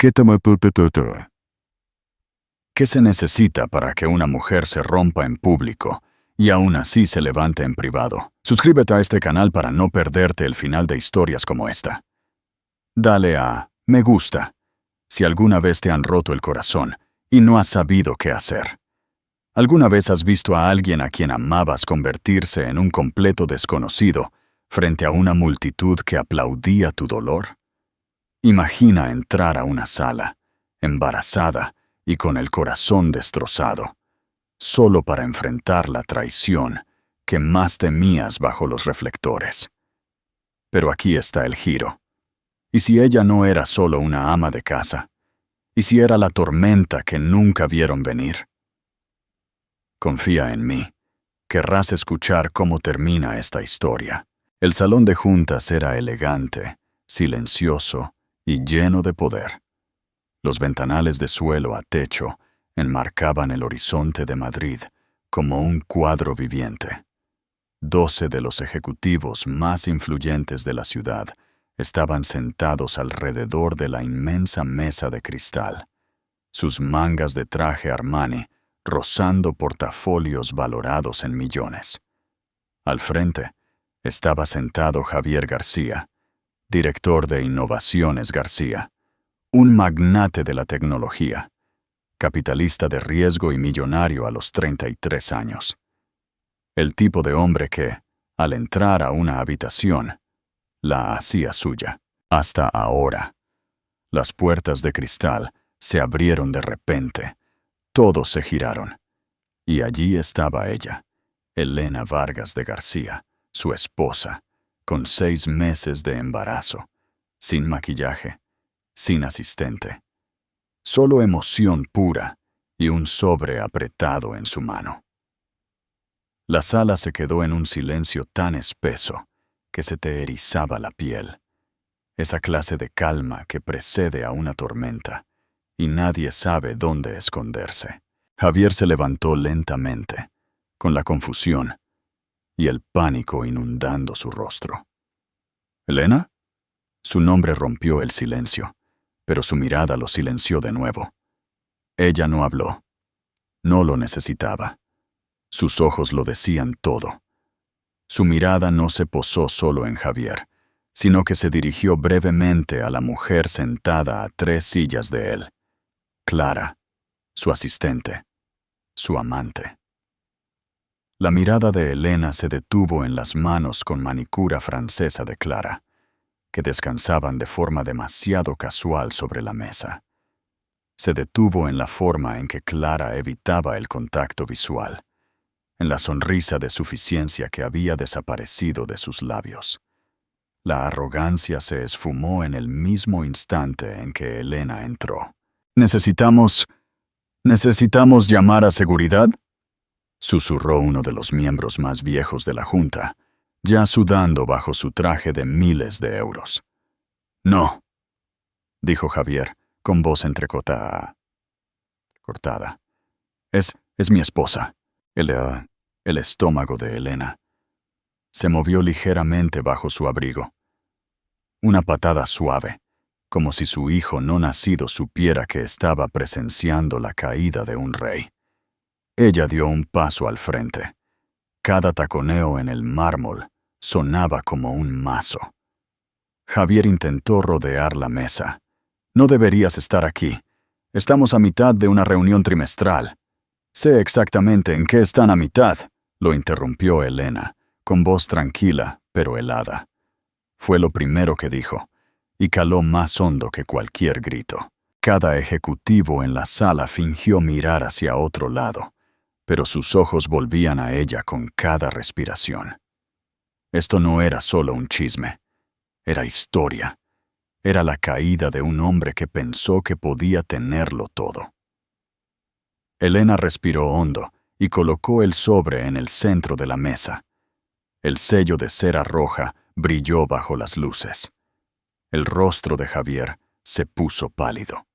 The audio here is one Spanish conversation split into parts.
¿Qué se necesita para que una mujer se rompa en público y aún así se levante en privado? Suscríbete a este canal para no perderte el final de historias como esta. Dale a me gusta si alguna vez te han roto el corazón y no has sabido qué hacer. ¿Alguna vez has visto a alguien a quien amabas convertirse en un completo desconocido frente a una multitud que aplaudía tu dolor? Imagina entrar a una sala, embarazada y con el corazón destrozado, solo para enfrentar la traición que más temías bajo los reflectores. Pero aquí está el giro. ¿Y si ella no era solo una ama de casa? ¿Y si era la tormenta que nunca vieron venir? Confía en mí. Querrás escuchar cómo termina esta historia. El salón de juntas era elegante, silencioso y lleno de poder. Los ventanales de suelo a techo enmarcaban el horizonte de Madrid como un cuadro viviente. 12 de los ejecutivos más influyentes de la ciudad estaban sentados alrededor de la inmensa mesa de cristal, sus mangas de traje Armani rozando portafolios valorados en millones. Al frente estaba sentado Javier García, director de Innovaciones García, un magnate de la tecnología, capitalista de riesgo y millonario a los 33 años. El tipo de hombre que, al entrar a una habitación, la hacía suya. Hasta ahora. Las puertas de cristal se abrieron de repente. Todos se giraron. Y allí estaba ella, Elena Vargas de García, su esposa, con 6 meses de embarazo, sin maquillaje, sin asistente. Solo emoción pura y un sobre apretado en su mano. La sala se quedó en un silencio tan espeso que se te erizaba la piel. Esa clase de calma que precede a una tormenta y nadie sabe dónde esconderse. Javier se levantó lentamente, con la confusión y el pánico inundando su rostro. ¿Elena? Su nombre rompió el silencio, pero su mirada lo silenció de nuevo. Ella no habló. No lo necesitaba. Sus ojos lo decían todo. Su mirada no se posó solo en Javier, sino que se dirigió brevemente a la mujer sentada a 3 sillas de él. Clara, su asistente, su amante. La mirada de Elena se detuvo en las manos con manicura francesa de Clara, que descansaban de forma demasiado casual sobre la mesa. Se detuvo en la forma en que Clara evitaba el contacto visual, en la sonrisa de suficiencia que había desaparecido de sus labios. La arrogancia se esfumó en el mismo instante en que Elena entró. ¿Necesitamos llamar a seguridad?», susurró uno de los miembros más viejos de la junta, ya sudando bajo su traje de miles de euros. «No», dijo Javier, con voz cortada. Es mi esposa». El estómago de Elena se movió ligeramente bajo su abrigo. Una patada suave, como si su hijo no nacido supiera que estaba presenciando la caída de un rey. Ella dio un paso al frente. Cada taconeo en el mármol sonaba como un mazo. Javier intentó rodear la mesa. «No deberías estar aquí. Estamos a mitad de una reunión trimestral». «Sé exactamente en qué están a mitad», lo interrumpió Elena, con voz tranquila pero helada. Fue lo primero que dijo, y caló más hondo que cualquier grito. Cada ejecutivo en la sala fingió mirar hacia otro lado, pero sus ojos volvían a ella con cada respiración. Esto no era solo un chisme, era historia. Era la caída de un hombre que pensó que podía tenerlo todo. Elena respiró hondo y colocó el sobre en el centro de la mesa. El sello de cera roja brilló bajo las luces. El rostro de Javier se puso pálido.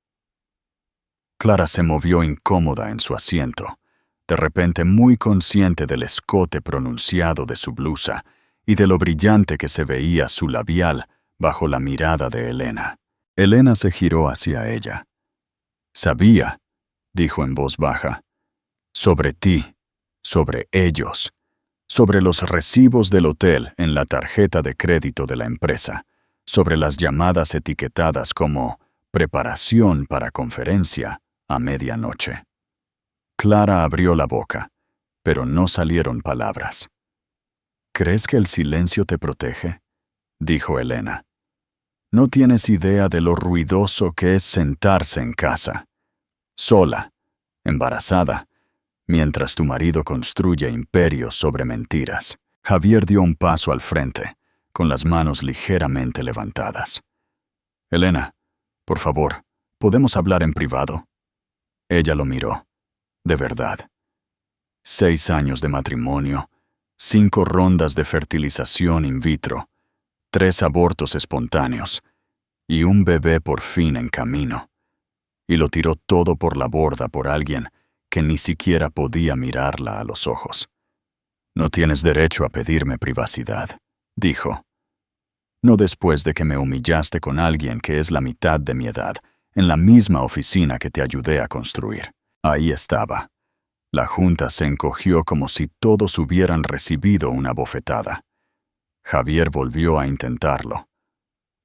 Clara se movió incómoda en su asiento, de repente muy consciente del escote pronunciado de su blusa y de lo brillante que se veía su labial bajo la mirada de Elena. Elena se giró hacia ella. Sabía, dijo en voz baja, sobre ti, sobre ellos, sobre los recibos del hotel en la tarjeta de crédito de la empresa, sobre las llamadas etiquetadas como preparación para conferencia a medianoche. Clara abrió la boca, pero no salieron palabras. ¿Crees que el silencio te protege?, dijo Elena. No tienes idea de lo ruidoso que es sentarse en casa, sola, embarazada, mientras tu marido construye imperios sobre mentiras. Javier dio un paso al frente, con las manos ligeramente levantadas. Elena, por favor, ¿podemos hablar en privado? Ella lo miró. De verdad. 6 años de matrimonio, 5 rondas de fertilización in vitro, 3 abortos espontáneos y un bebé por fin en camino. Y lo tiró todo por la borda por alguien que ni siquiera podía mirarla a los ojos. No tienes derecho a pedirme privacidad, dijo. No después de que me humillaste con alguien que es la mitad de mi edad, en la misma oficina que te ayudé a construir. Ahí estaba. La junta se encogió como si todos hubieran recibido una bofetada. Javier volvió a intentarlo.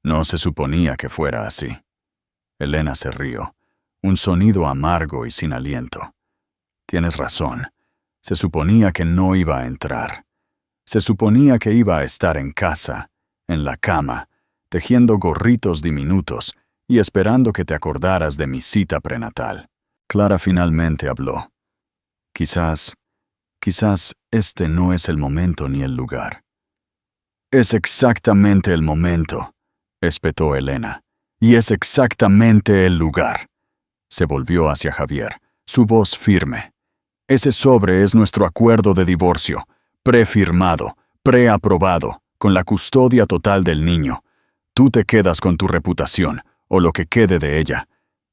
No se suponía que fuera así. Elena se rió, un sonido amargo y sin aliento. Tienes razón. Se suponía que no iba a entrar. Se suponía que iba a estar en casa, en la cama, tejiendo gorritos diminutos y esperando que te acordaras de mi cita prenatal. Clara finalmente habló. Quizás este no es el momento ni el lugar. Es exactamente el momento, espetó Elena, y es exactamente el lugar. Se volvió hacia Javier, su voz firme. Ese sobre es nuestro acuerdo de divorcio, prefirmado, preaprobado, con la custodia total del niño. Tú te quedas con tu reputación, o lo que quede de ella.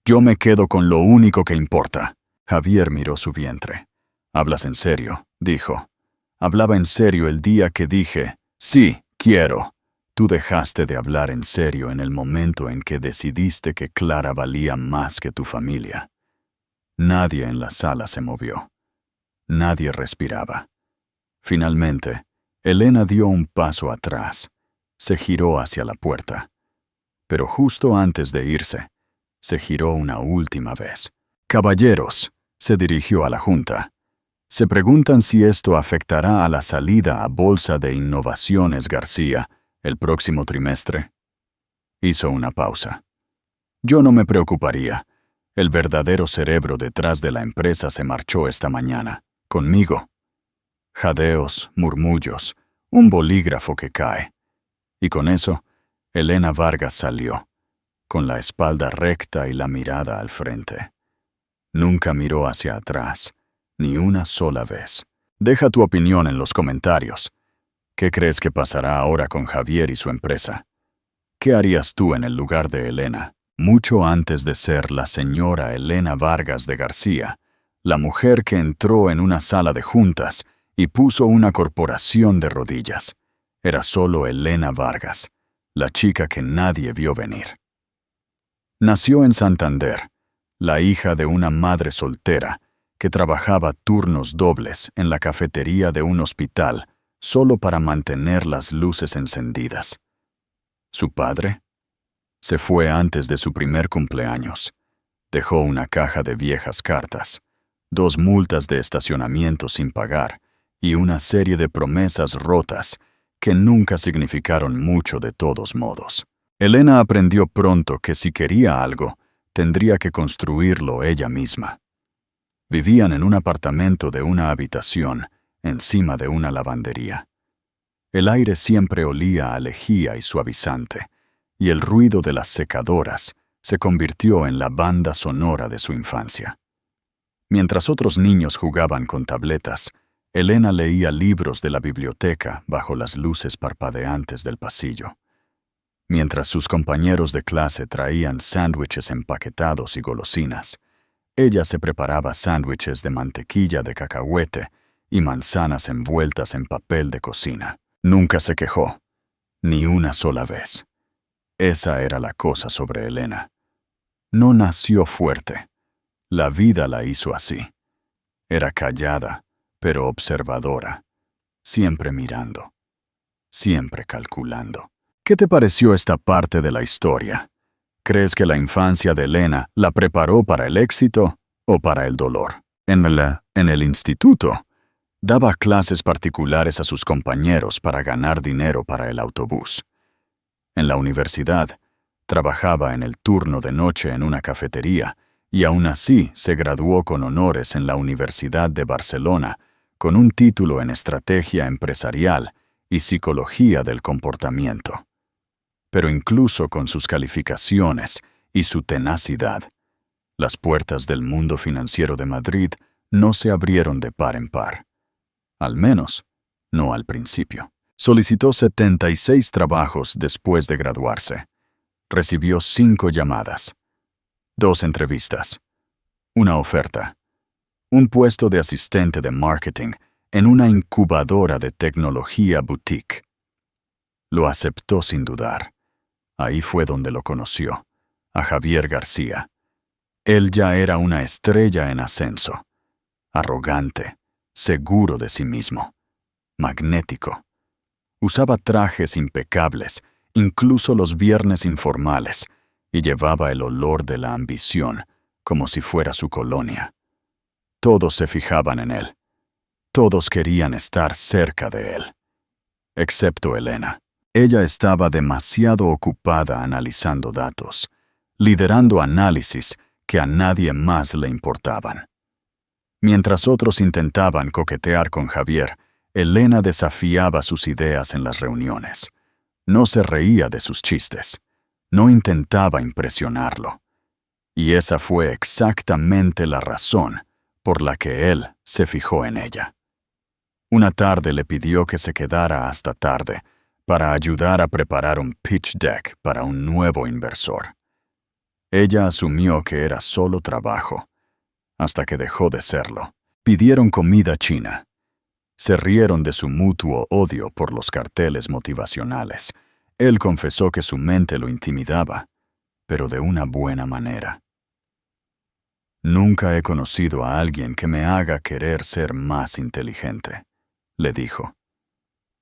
Yo me quedo con lo único que importa. Javier miró su vientre. «¿Hablas en serio?», dijo. «Hablaba en serio el día que dije, sí, quiero». Tú dejaste de hablar en serio en el momento en que decidiste que Clara valía más que tu familia. Nadie en la sala se movió. Nadie respiraba. Finalmente, Elena dio un paso atrás. Se giró hacia la puerta. Pero justo antes de irse, se giró una última vez. «Caballeros», se dirigió a la junta. «¿Se preguntan si esto afectará a la salida a Bolsa de Innovaciones García el próximo trimestre?» Hizo una pausa. «Yo no me preocuparía. El verdadero cerebro detrás de la empresa se marchó esta mañana, conmigo». Jadeos, murmullos, un bolígrafo que cae. Y con eso, Elena Vargas salió, con la espalda recta y la mirada al frente. Nunca miró hacia atrás, ni una sola vez. Deja tu opinión en los comentarios. ¿Qué crees que pasará ahora con Javier y su empresa? ¿Qué harías tú en el lugar de Elena? Mucho antes de ser la señora Elena Vargas de García, la mujer que entró en una sala de juntas y puso una corporación de rodillas, era solo Elena Vargas, la chica que nadie vio venir. Nació en Santander, la hija de una madre soltera que trabajaba turnos dobles en la cafetería de un hospital solo para mantener las luces encendidas. Su padre se fue antes de su primer cumpleaños. Dejó una caja de viejas cartas, 2 multas de estacionamiento sin pagar y una serie de promesas rotas que nunca significaron mucho de todos modos. Elena aprendió pronto que si quería algo, tendría que construirlo ella misma. Vivían en un apartamento de una habitación, encima de una lavandería. El aire siempre olía a lejía y suavizante, y el ruido de las secadoras se convirtió en la banda sonora de su infancia. Mientras otros niños jugaban con tabletas, Elena leía libros de la biblioteca bajo las luces parpadeantes del pasillo. Mientras sus compañeros de clase traían sándwiches empaquetados y golosinas, ella se preparaba sándwiches de mantequilla de cacahuete y manzanas envueltas en papel de cocina. Nunca se quejó, ni una sola vez. Esa era la cosa sobre Elena. No nació fuerte. La vida la hizo así. Era callada, pero observadora, siempre mirando, siempre calculando. ¿Qué te pareció esta parte de la historia? ¿Crees que la infancia de Elena la preparó para el éxito o para el dolor? En el instituto, daba clases particulares a sus compañeros para ganar dinero para el autobús. En la universidad, trabajaba en el turno de noche en una cafetería y aún así se graduó con honores en la Universidad de Barcelona con un título en Estrategia Empresarial y Psicología del Comportamiento. Pero incluso con sus calificaciones y su tenacidad, las puertas del mundo financiero de Madrid no se abrieron de par en par. Al menos, no al principio. Solicitó 76 trabajos después de graduarse. Recibió 5 llamadas, 2 entrevistas, una oferta, un puesto de asistente de marketing en una incubadora de tecnología boutique. Lo aceptó sin dudar. Ahí fue donde lo conoció, a Javier García. Él ya era una estrella en ascenso, arrogante, seguro de sí mismo, magnético. Usaba trajes impecables, incluso los viernes informales, y llevaba el olor de la ambición, como si fuera su colonia. Todos se fijaban en él. Todos querían estar cerca de él. Excepto Elena. Ella estaba demasiado ocupada analizando datos, liderando análisis que a nadie más le importaban. Mientras otros intentaban coquetear con Javier, Elena desafiaba sus ideas en las reuniones. No se reía de sus chistes. No intentaba impresionarlo. Y esa fue exactamente la razón por la que él se fijó en ella. Una tarde le pidió que se quedara hasta tarde para ayudar a preparar un pitch deck para un nuevo inversor. Ella asumió que era solo trabajo, hasta que dejó de serlo. Pidieron comida china. Se rieron de su mutuo odio por los carteles motivacionales. Él confesó que su mente lo intimidaba, pero de una buena manera. «Nunca he conocido a alguien que me haga querer ser más inteligente», le dijo.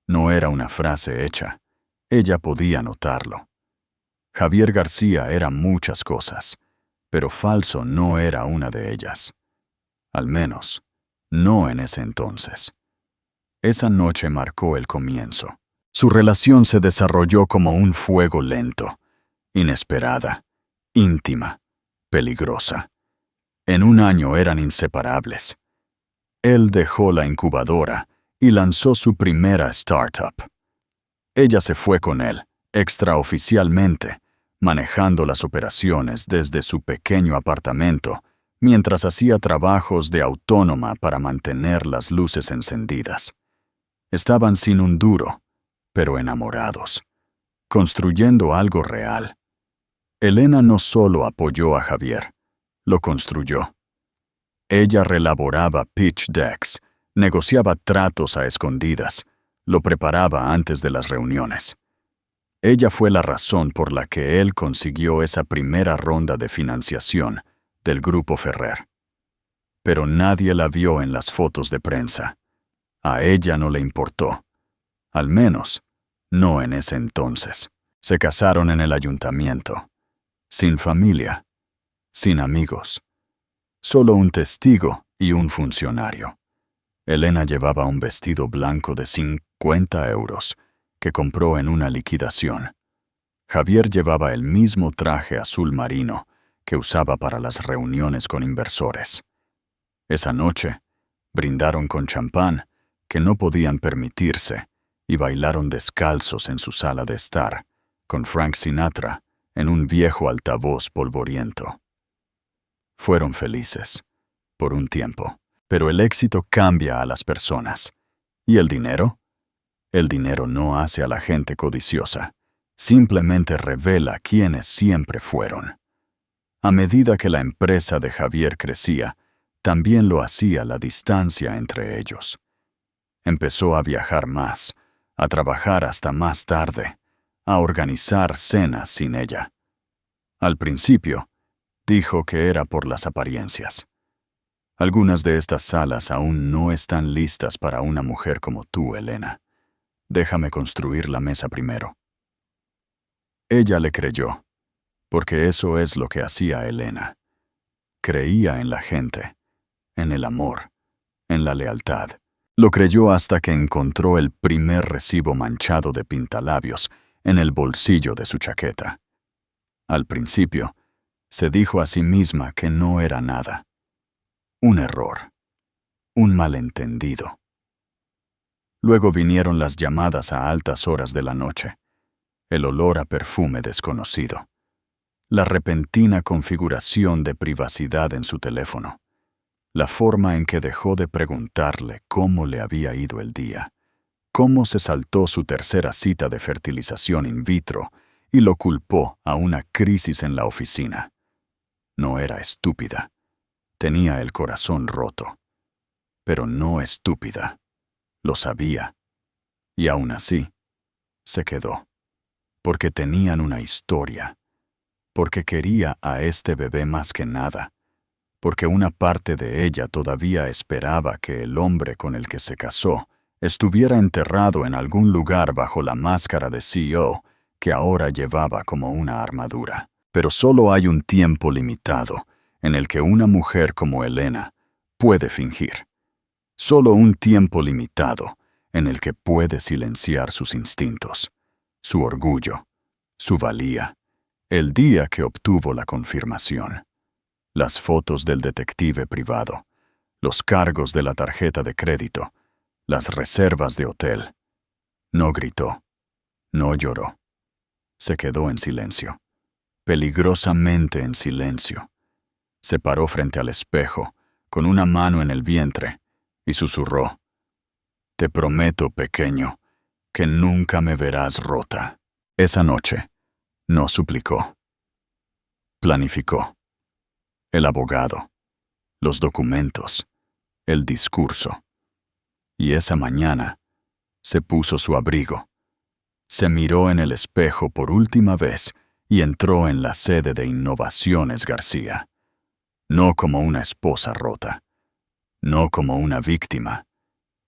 No era una frase hecha. Ella podía notarlo. Javier García era muchas cosas, pero falso no era una de ellas. Al menos, no en ese entonces. Esa noche marcó el comienzo. Su relación se desarrolló como un fuego lento, inesperada, íntima, peligrosa. En un año eran inseparables. Él dejó la incubadora y lanzó su primera startup. Ella se fue con él, extraoficialmente, manejando las operaciones desde su pequeño apartamento, mientras hacía trabajos de autónoma para mantener las luces encendidas. Estaban sin un duro, pero enamorados, construyendo algo real. Elena no solo apoyó a Javier, lo construyó. Ella relaboraba pitch decks, negociaba tratos a escondidas, lo preparaba antes de las reuniones. Ella fue la razón por la que él consiguió esa primera ronda de financiación del Grupo Ferrer. Pero nadie la vio en las fotos de prensa. A ella no le importó. Al menos, no en ese entonces. Se casaron en el ayuntamiento. Sin familia. Sin amigos. Solo un testigo y un funcionario. Elena llevaba un vestido blanco de 50 euros que compró en una liquidación. Javier llevaba el mismo traje azul marino que usaba para las reuniones con inversores. Esa noche, brindaron con champán que no podían permitirse y bailaron descalzos en su sala de estar, con Frank Sinatra en un viejo altavoz polvoriento. Fueron felices, por un tiempo, pero el éxito cambia a las personas. ¿Y el dinero? El dinero no hace a la gente codiciosa, simplemente revela quiénes siempre fueron. A medida que la empresa de Javier crecía, también lo hacía la distancia entre ellos. Empezó a viajar más, a trabajar hasta más tarde, a organizar cenas sin ella. Al principio, dijo que era por las apariencias. Algunas de estas salas aún no están listas para una mujer como tú, Elena. Déjame construir la mesa primero. Ella le creyó, porque eso es lo que hacía Elena. Creía en la gente, en el amor, en la lealtad. Lo creyó hasta que encontró el primer recibo manchado de pintalabios en el bolsillo de su chaqueta. Al principio, se dijo a sí misma que no era nada. Un error. Un malentendido. Luego vinieron las llamadas a altas horas de la noche, el olor a perfume desconocido, la repentina configuración de privacidad en su teléfono, la forma en que dejó de preguntarle cómo le había ido el día, cómo se saltó su tercera cita de fertilización in vitro y lo culpó a una crisis en la oficina. No era estúpida. Tenía el corazón roto. Pero no estúpida. Lo sabía. Y aún así, se quedó. Porque tenían una historia. Porque quería a este bebé más que nada. Porque una parte de ella todavía esperaba que el hombre con el que se casó estuviera enterrado en algún lugar bajo la máscara de CEO que ahora llevaba como una armadura. Pero solo hay un tiempo limitado en el que una mujer como Elena puede fingir. Solo un tiempo limitado en el que puede silenciar sus instintos, su orgullo, su valía, el día que obtuvo la confirmación. Las fotos del detective privado, los cargos de la tarjeta de crédito, las reservas de hotel. No gritó, no lloró. Se quedó en silencio, peligrosamente en silencio. Se paró frente al espejo, con una mano en el vientre, y susurró: «Te prometo, pequeño, que nunca me verás rota». Esa noche, no suplicó. Planificó. El abogado, los documentos, el discurso. Y esa mañana, se puso su abrigo. Se miró en el espejo por última vez y entró en la sede de Innovaciones García. No como una esposa rota, no como una víctima,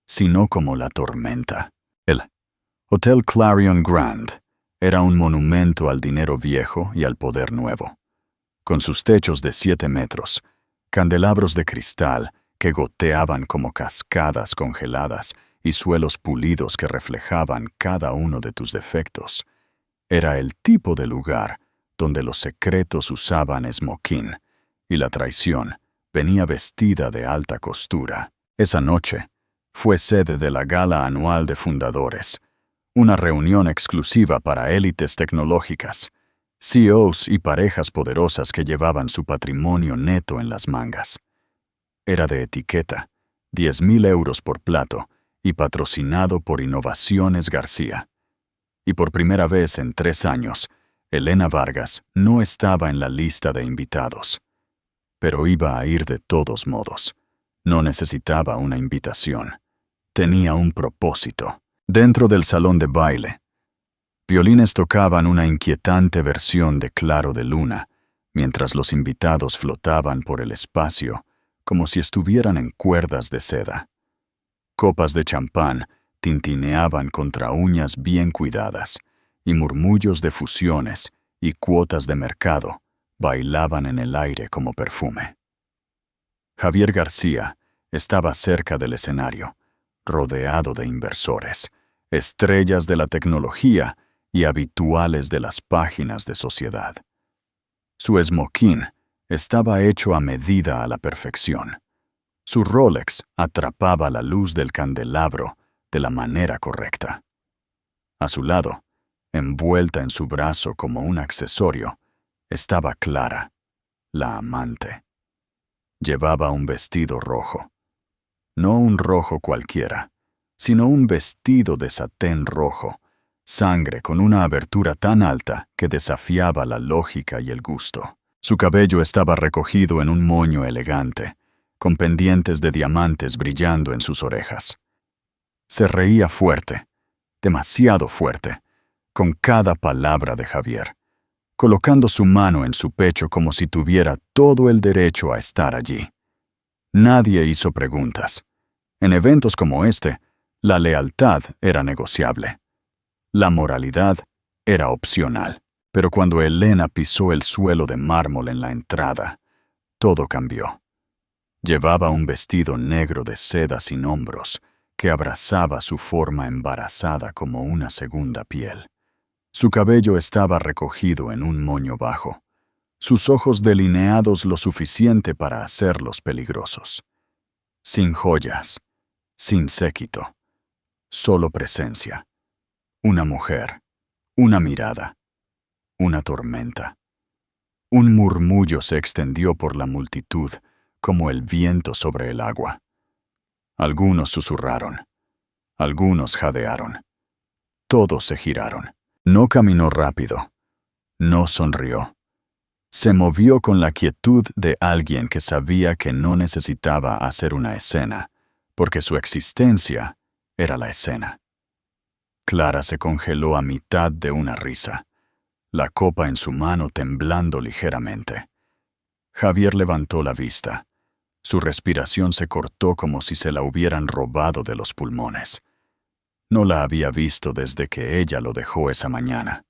sino como la tormenta. El Hotel Clarion Grand era un monumento al dinero viejo y al poder nuevo. Con sus techos de 7 metros, candelabros de cristal que goteaban como cascadas congeladas y suelos pulidos que reflejaban cada uno de tus defectos. Era el tipo de lugar donde los secretos usaban smoking y la traición venía vestida de alta costura. Esa noche fue sede de la gala anual de fundadores, una reunión exclusiva para élites tecnológicas, CEOs y parejas poderosas que llevaban su patrimonio neto en las mangas. Era de etiqueta, 10.000 euros por plato y patrocinado por Innovaciones García. Y por primera vez en 3 años, Elena Vargas no estaba en la lista de invitados. Pero iba a ir de todos modos. No necesitaba una invitación. Tenía un propósito. Dentro del salón de baile, violines tocaban una inquietante versión de Claro de Luna, mientras los invitados flotaban por el espacio como si estuvieran en cuerdas de seda. Copas de champán tintineaban contra uñas bien cuidadas, y murmullos de fusiones y cuotas de mercado bailaban en el aire como perfume. Javier García estaba cerca del escenario, rodeado de inversores, estrellas de la tecnología y habituales de las páginas de sociedad. Su smoking estaba hecho a medida a la perfección. Su Rolex atrapaba la luz del candelabro de la manera correcta. A su lado, envuelta en su brazo como un accesorio, estaba Clara, la amante. Llevaba un vestido rojo. No un rojo cualquiera, sino un vestido de satén rojo, sangre con una abertura tan alta que desafiaba la lógica y el gusto. Su cabello estaba recogido en un moño elegante, con pendientes de diamantes brillando en sus orejas. Se reía fuerte, demasiado fuerte, con cada palabra de Javier, colocando su mano en su pecho como si tuviera todo el derecho a estar allí. Nadie hizo preguntas. En eventos como este, la lealtad era negociable. La moralidad era opcional. Pero cuando Elena pisó el suelo de mármol en la entrada, todo cambió. Llevaba un vestido negro de seda sin hombros que abrazaba su forma embarazada como una segunda piel. Su cabello estaba recogido en un moño bajo, sus ojos delineados lo suficiente para hacerlos peligrosos. Sin joyas, sin séquito, solo presencia. Una mujer, una mirada, una tormenta. Un murmullo se extendió por la multitud como el viento sobre el agua. Algunos susurraron, algunos jadearon. Todos se giraron. No caminó rápido, no sonrió. Se movió con la quietud de alguien que sabía que no necesitaba hacer una escena, porque su existencia era la escena. Clara se congeló a mitad de una risa, la copa en su mano temblando ligeramente. Javier levantó la vista. Su respiración se cortó como si se la hubieran robado de los pulmones. No la había visto desde que ella lo dejó esa mañana,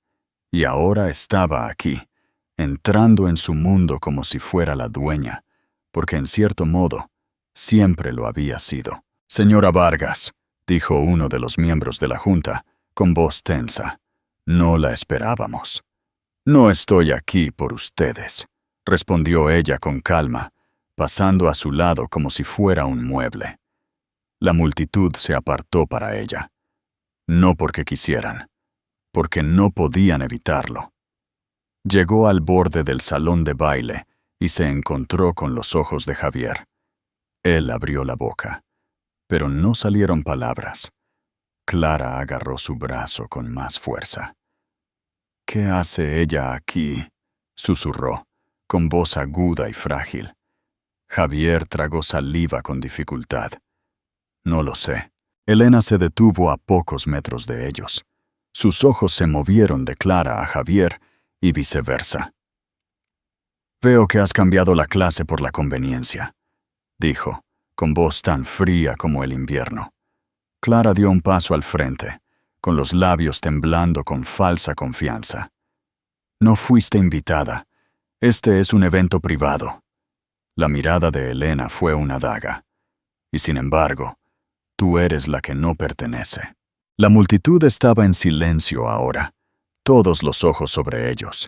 y ahora estaba aquí, entrando en su mundo como si fuera la dueña, porque en cierto modo siempre lo había sido. «Señora Vargas», dijo uno de los miembros de la junta, con voz tensa, «no la esperábamos». «No estoy aquí por ustedes», respondió ella con calma, pasando a su lado como si fuera un mueble. La multitud se apartó para ella. No porque quisieran, porque no podían evitarlo. Llegó al borde del salón de baile y se encontró con los ojos de Javier. Él abrió la boca, pero no salieron palabras. Clara agarró su brazo con más fuerza. «¿Qué hace ella aquí?», susurró, con voz aguda y frágil. Javier tragó saliva con dificultad. «No lo sé». Elena se detuvo a pocos metros de ellos. Sus ojos se movieron de Clara a Javier y viceversa. «Veo que has cambiado la clase por la conveniencia», dijo, con voz tan fría como el invierno. Clara dio un paso al frente, con los labios temblando con falsa confianza. «No fuiste invitada. Este es un evento privado». La mirada de Elena fue una daga. «Y sin embargo, tú eres la que no pertenece». La multitud estaba en silencio ahora, todos los ojos sobre ellos.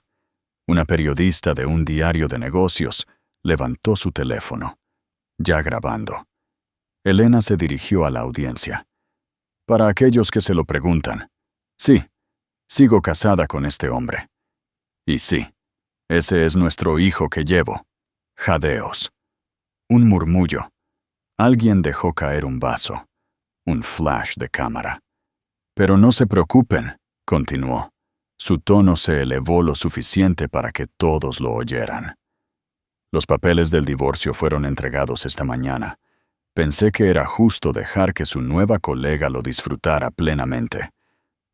Una periodista de un diario de negocios levantó su teléfono, ya grabando. Elena se dirigió a la audiencia. «Para aquellos que se lo preguntan, sí, sigo casada con este hombre. Y sí, ese es nuestro hijo que llevo». Jadeos. Un murmullo. Alguien dejó caer un vaso. Un flash de cámara. «Pero no se preocupen», continuó. Su tono se elevó lo suficiente para que todos lo oyeran. «Los papeles del divorcio fueron entregados esta mañana. Pensé que era justo dejar que su nueva colega lo disfrutara plenamente,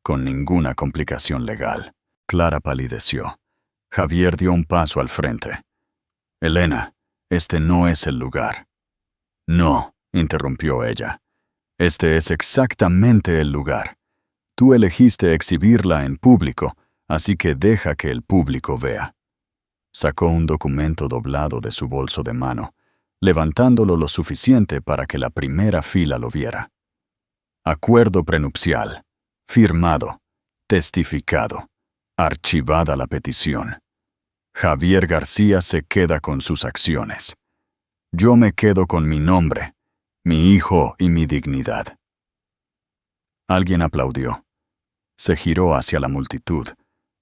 con ninguna complicación legal». Clara palideció. Javier dio un paso al frente. «Elena, este no es el lugar». «No», interrumpió ella. «Este es exactamente el lugar. Tú elegiste exhibirla en público, así que deja que el público vea». Sacó un documento doblado de su bolso de mano, levantándolo lo suficiente para que la primera fila lo viera. «Acuerdo prenupcial. Firmado. Testificado. Archivada la petición. Javier García se queda con sus acciones. Yo me quedo con mi nombre, mi hijo y mi dignidad». Alguien aplaudió. Se giró hacia la multitud,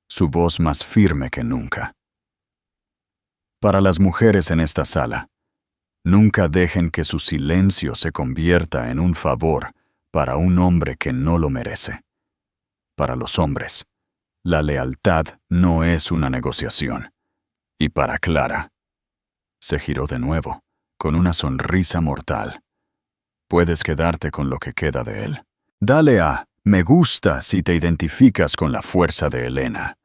su voz más firme que nunca. «Para las mujeres en esta sala, nunca dejen que su silencio se convierta en un favor para un hombre que no lo merece. Para los hombres, la lealtad no es una negociación. Y para Clara». Se giró de nuevo, con una sonrisa mortal. «Puedes quedarte con lo que queda de él. Dale a Me gusta si te identificas con la fuerza de Elena.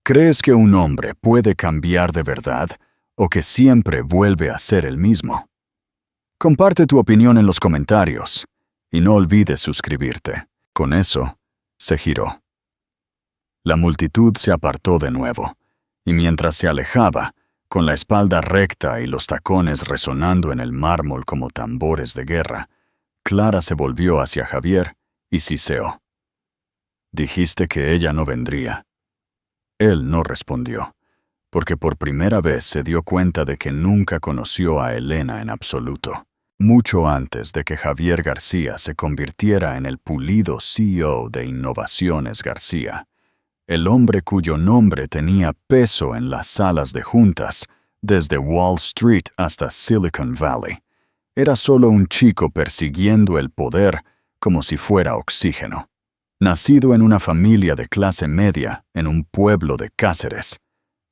¿Crees que un hombre puede cambiar de verdad o que siempre vuelve a ser el mismo? Comparte tu opinión en los comentarios y no olvides suscribirte. Con eso, se giró. La multitud se apartó de nuevo, y mientras se alejaba, con la espalda recta y los tacones resonando en el mármol como tambores de guerra, Clara se volvió hacia Javier y siseó. «Dijiste que ella no vendría». Él no respondió, porque por primera vez se dio cuenta de que nunca conoció a Elena en absoluto. Mucho antes de que Javier García se convirtiera en el pulido CEO de Innovaciones García, el hombre cuyo nombre tenía peso en las salas de juntas, desde Wall Street hasta Silicon Valley, era solo un chico persiguiendo el poder como si fuera oxígeno. Nacido en una familia de clase media en un pueblo de Cáceres,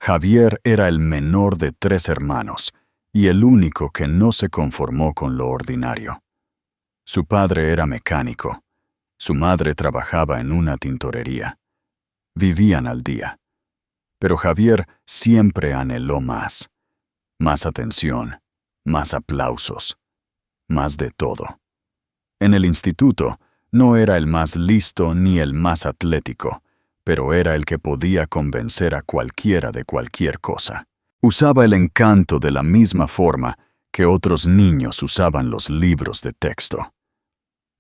Javier era el menor de 3 hermanos y el único que no se conformó con lo ordinario. Su padre era mecánico, su madre trabajaba en una tintorería. Vivían al día. Pero Javier siempre anheló más. Más atención, más aplausos, más de todo. En el instituto no era el más listo ni el más atlético, pero era el que podía convencer a cualquiera de cualquier cosa. Usaba el encanto de la misma forma que otros niños usaban los libros de texto.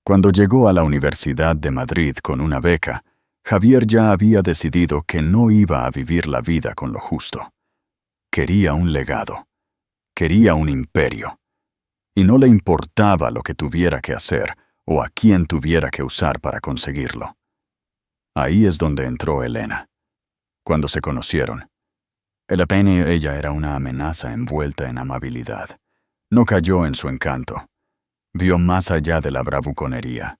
Cuando llegó a la Universidad de Madrid con una beca, Javier ya había decidido que no iba a vivir la vida con lo justo. Quería un legado. Quería un imperio. Y no le importaba lo que tuviera que hacer o a quién tuviera que usar para conseguirlo. Ahí es donde entró Elena. Cuando se conocieron, el apenas ella era una amenaza envuelta en amabilidad. No cayó en su encanto. Vio más allá de la bravuconería.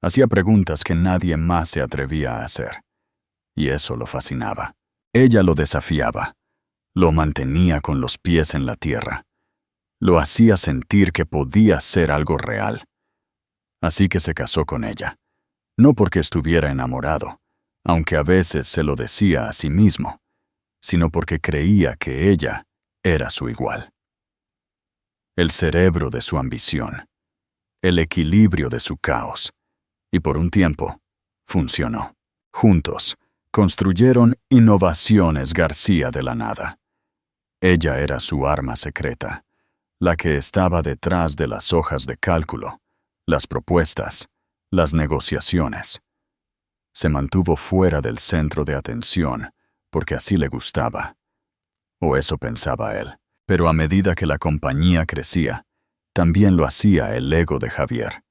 Hacía preguntas que nadie más se atrevía a hacer. Y eso lo fascinaba. Ella lo desafiaba. Lo mantenía con los pies en la tierra. Lo hacía sentir que podía ser algo real. Así que se casó con ella. No porque estuviera enamorado, aunque a veces se lo decía a sí mismo, sino porque creía que ella era su igual. El cerebro de su ambición. El equilibrio de su caos. Y por un tiempo, funcionó. Juntos, construyeron Innovaciones García de la nada. Ella era su arma secreta, la que estaba detrás de las hojas de cálculo, las propuestas, las negociaciones. Se mantuvo fuera del centro de atención porque así le gustaba. O eso pensaba él. Pero a medida que la compañía crecía, también lo hacía el ego de Javier.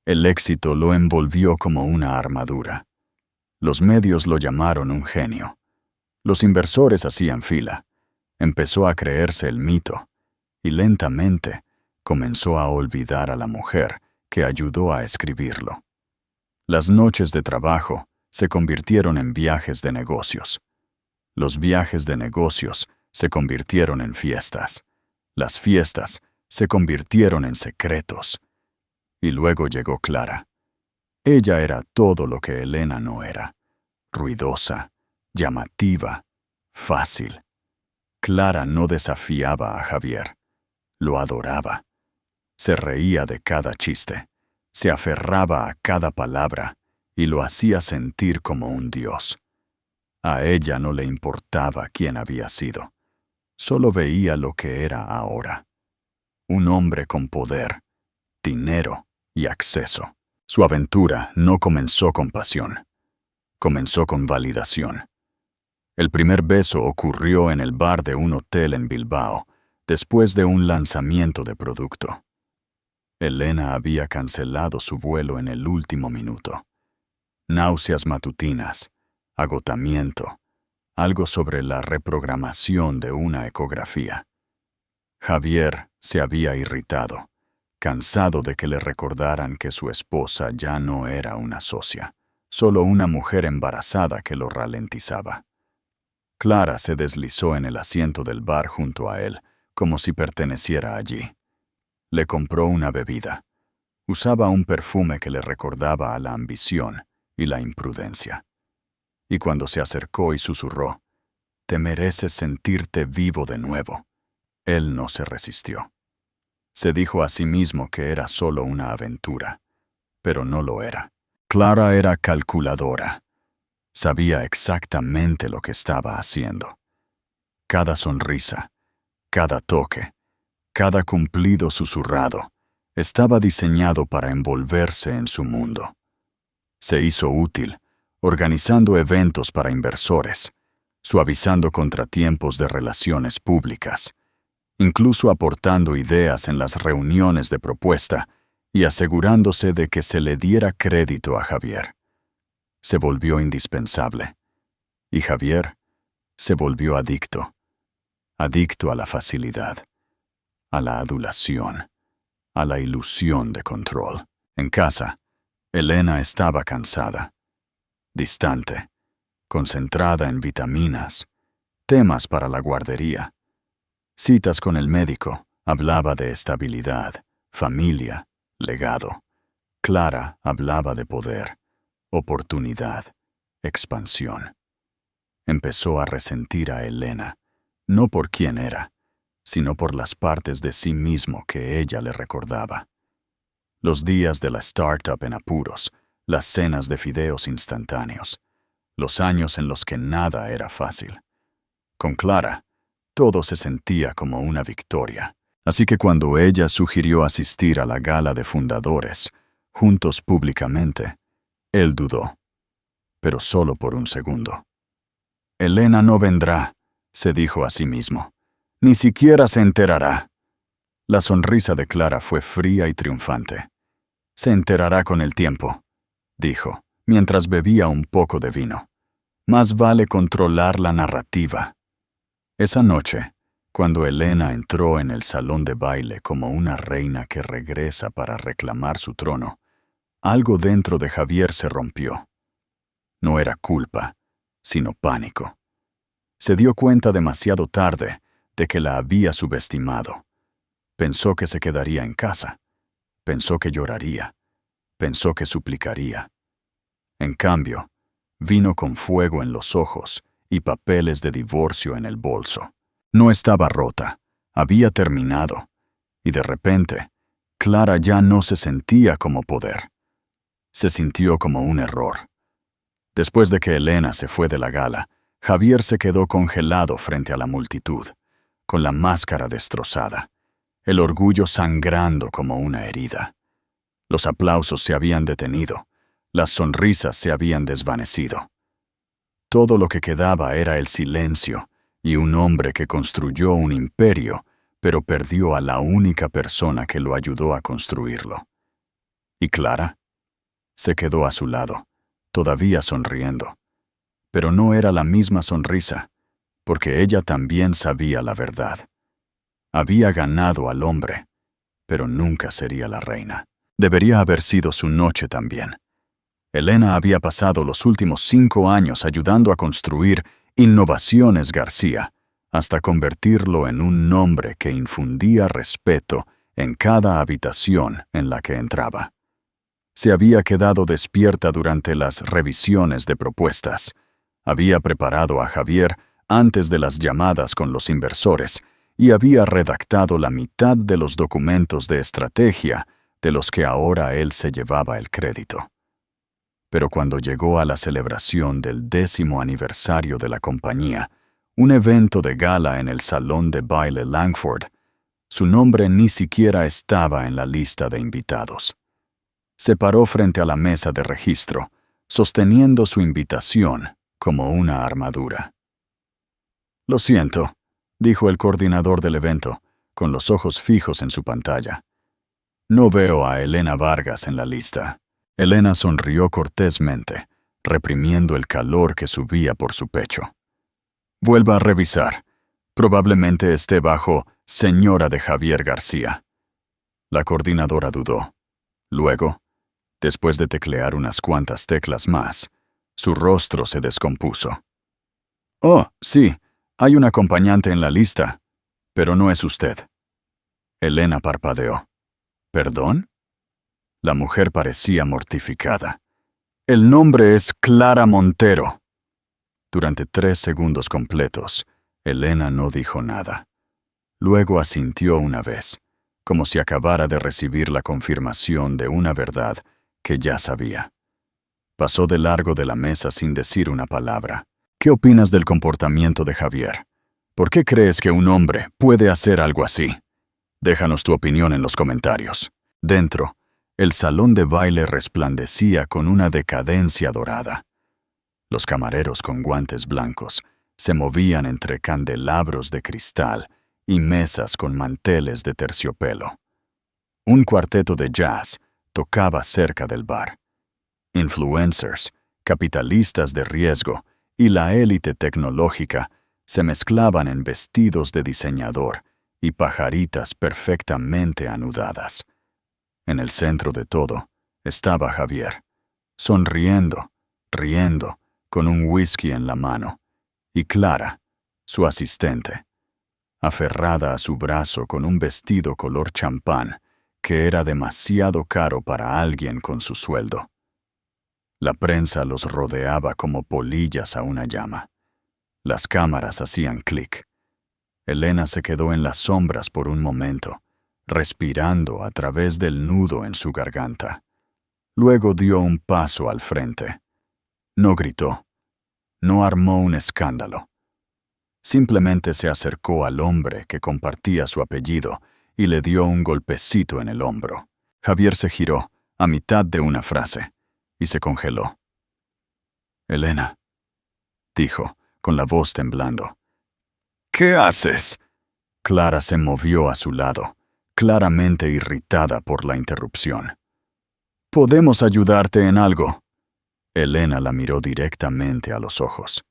El éxito lo envolvió como una armadura. Los medios lo llamaron un genio. Los inversores hacían fila. Empezó a creerse el mito, y lentamente comenzó a olvidar a la mujer que ayudó a escribirlo. Las noches de trabajo se convirtieron en viajes de negocios. Los viajes de negocios se convirtieron en fiestas. Las fiestas se convirtieron en secretos. Y luego llegó Clara. Ella era todo lo que Elena no era. Ruidosa, llamativa, fácil. Clara no desafiaba a Javier. Lo adoraba. Se reía de cada chiste. Se aferraba a cada palabra y lo hacía sentir como un dios. A ella no le importaba quién había sido. Solo veía lo que era ahora. Un hombre con poder, dinero y acceso. Su aventura no comenzó con pasión. Comenzó con validación. El primer beso ocurrió en el bar de un hotel en Bilbao, después de un lanzamiento de producto. Elena había cancelado su vuelo en el último minuto. Náuseas matutinas, agotamiento, algo sobre la reprogramación de una ecografía. Javier se había irritado, cansado de que le recordaran que su esposa ya no era una socia, solo una mujer embarazada que lo ralentizaba. Clara se deslizó en el asiento del bar junto a él, como si perteneciera allí. Le compró una bebida, Usaba un perfume que le recordaba a la ambición y la imprudencia. Y cuando se acercó y susurró, «Te mereces sentirte vivo de nuevo», él no se resistió. Se dijo a sí mismo que era solo una aventura, pero no lo era. Clara era calculadora. Sabía exactamente lo que estaba haciendo. Cada sonrisa, cada toque, cada cumplido susurrado, estaba diseñado para envolverse en su mundo. Se hizo útil, organizando eventos para inversores, suavizando contratiempos de relaciones públicas, incluso aportando ideas en las reuniones de propuesta y asegurándose de que se le diera crédito a Javier. Se volvió indispensable. Y Javier se volvió adicto a la facilidad, a la adulación, a la ilusión de control. En casa, Elena estaba cansada, distante, concentrada en vitaminas, temas para la guardería, citas con el médico. Hablaba de estabilidad, familia, legado. Clara hablaba de poder, oportunidad, expansión. Empezó a resentir a Elena, no por quién era, sino por las partes de sí mismo que ella le recordaba. Los días de la startup en apuros, las cenas de fideos instantáneos, los años en los que nada era fácil. Con Clara, todo se sentía como una victoria. Así que cuando ella sugirió asistir a la gala de fundadores, juntos públicamente, él dudó, pero solo por un segundo. Elena no vendrá, se dijo a sí mismo. Ni siquiera se enterará. La sonrisa de Clara fue fría y triunfante. Se enterará con el tiempo, dijo, mientras bebía un poco de vino. Más vale controlar la narrativa. Esa noche, cuando Elena entró en el salón de baile como una reina que regresa para reclamar su trono, algo dentro de Javier se rompió. No era culpa, sino pánico. Se dio cuenta demasiado tarde de que la había subestimado. Pensó que se quedaría en casa. Pensó que lloraría. Pensó que suplicaría. En cambio, vino con fuego en los ojos y papeles de divorcio en el bolso. No estaba rota, había terminado, y de repente, Clara ya no se sentía como poder. Se sintió como un error. Después de que Elena se fue de la gala, Javier se quedó congelado frente a la multitud, con la máscara destrozada, el orgullo sangrando como una herida. Los aplausos se habían detenido, las sonrisas se habían desvanecido. Todo lo que quedaba era el silencio y un hombre que construyó un imperio, pero perdió a la única persona que lo ayudó a construirlo. ¿Y Clara? Se quedó a su lado, todavía sonriendo. Pero no era la misma sonrisa, porque ella también sabía la verdad. Había ganado al hombre, pero nunca sería la reina. Debería haber sido su noche también. Elena había pasado los últimos 5 años ayudando a construir Innovaciones García, hasta convertirlo en un nombre que infundía respeto en cada habitación en la que entraba. Se había quedado despierta durante las revisiones de propuestas. Había preparado a Javier antes de las llamadas con los inversores y había redactado la mitad de los documentos de estrategia de los que ahora él se llevaba el crédito. Pero cuando llegó a la celebración del 10º aniversario de la compañía, un evento de gala en el salón de baile Langford, su nombre ni siquiera estaba en la lista de invitados. Se paró frente a la mesa de registro, sosteniendo su invitación como una armadura. «Lo siento», dijo el coordinador del evento, con los ojos fijos en su pantalla. «No veo a Elena Vargas en la lista». Elena sonrió cortésmente, reprimiendo el calor que subía por su pecho. «Vuelva a revisar. Probablemente esté bajo Señora de Javier García». La coordinadora dudó. Luego, después de teclear unas cuantas teclas más, su rostro se descompuso. «Oh, sí, hay un acompañante en la lista, pero no es usted». Elena parpadeó. «¿Perdón?» La mujer parecía mortificada. «El nombre es Clara Montero». Durante 3 segundos completos, Elena no dijo nada. Luego asintió una vez, como si acabara de recibir la confirmación de una verdad que ya sabía. Pasó de largo de la mesa sin decir una palabra. «¿Qué opinas del comportamiento de Javier? ¿Por qué crees que un hombre puede hacer algo así? Déjanos tu opinión en los comentarios». Dentro, el salón de baile resplandecía con una decadencia dorada. Los camareros con guantes blancos se movían entre candelabros de cristal y mesas con manteles de terciopelo. Un cuarteto de jazz tocaba cerca del bar. Influencers, capitalistas de riesgo y la élite tecnológica se mezclaban en vestidos de diseñador y pajaritas perfectamente anudadas. En el centro de todo estaba Javier, sonriendo, riendo, con un whisky en la mano, y Clara, su asistente, aferrada a su brazo con un vestido color champán que era demasiado caro para alguien con su sueldo. La prensa los rodeaba como polillas a una llama. Las cámaras hacían clic. Elena se quedó en las sombras por un momento, respirando a través del nudo en su garganta. Luego dio un paso al frente. No gritó. No armó un escándalo. Simplemente se acercó al hombre que compartía su apellido y le dio un golpecito en el hombro. Javier se giró, a mitad de una frase, y se congeló. «Elena», dijo, con la voz temblando. «¿Qué haces?». Clara se movió a su lado, claramente irritada por la interrupción. «¿Podemos ayudarte en algo?». Elena la miró directamente a los ojos.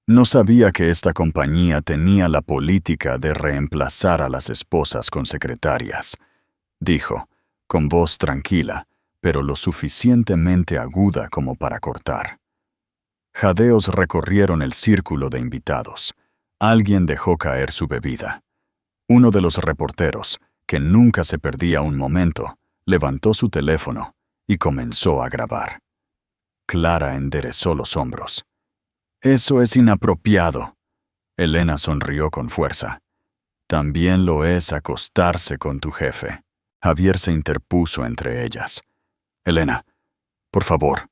No sabía que esta compañía tenía la política de reemplazar a las esposas con secretarias, dijo, con voz tranquila, pero lo suficientemente aguda como para cortar. Jadeos recorrieron el círculo de invitados. Alguien dejó caer su bebida. Uno de los reporteros, que nunca se perdía un momento, levantó su teléfono y comenzó a grabar. Clara enderezó los hombros. «Eso es inapropiado». Elena sonrió con fuerza. «También lo es acostarse con tu jefe». Javier se interpuso entre ellas. «Elena, por favor,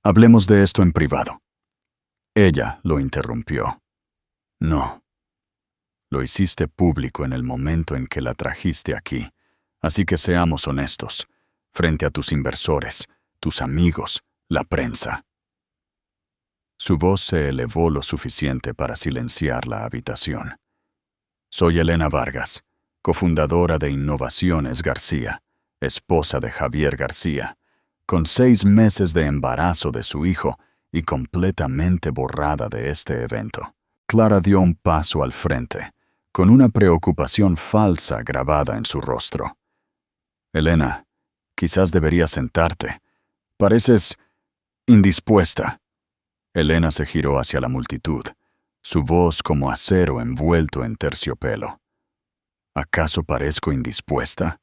hablemos de esto en privado». Ella lo interrumpió. «No. Lo hiciste público en el momento en que la trajiste aquí, así que seamos honestos, frente a tus inversores, tus amigos, la prensa». Su voz se elevó lo suficiente para silenciar la habitación. «Soy Elena Vargas, cofundadora de Innovaciones García, esposa de Javier García, con 6 meses de embarazo de su hijo y completamente borrada de este evento». Clara dio un paso al frente, con una preocupación falsa grabada en su rostro. «Elena, quizás deberías sentarte. Pareces indispuesta». Elena se giró hacia la multitud, su voz como acero envuelto en terciopelo. ¿Acaso parezco indispuesta?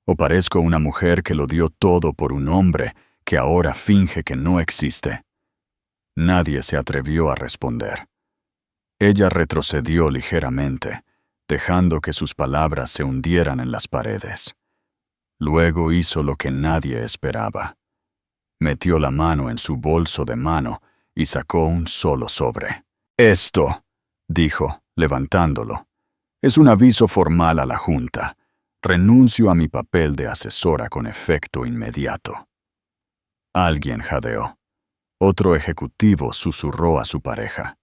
¿O parezco una mujer que lo dio todo por un hombre que ahora finge que no existe? Nadie se atrevió a responder. Ella retrocedió ligeramente, dejando que sus palabras se hundieran en las paredes. Luego hizo lo que nadie esperaba. Metió la mano en su bolso de mano y sacó un solo sobre. «Esto», dijo, levantándolo, «es un aviso formal a la Junta. Renuncio a mi papel de asesora con efecto inmediato». Alguien jadeó. Otro ejecutivo susurró a su pareja.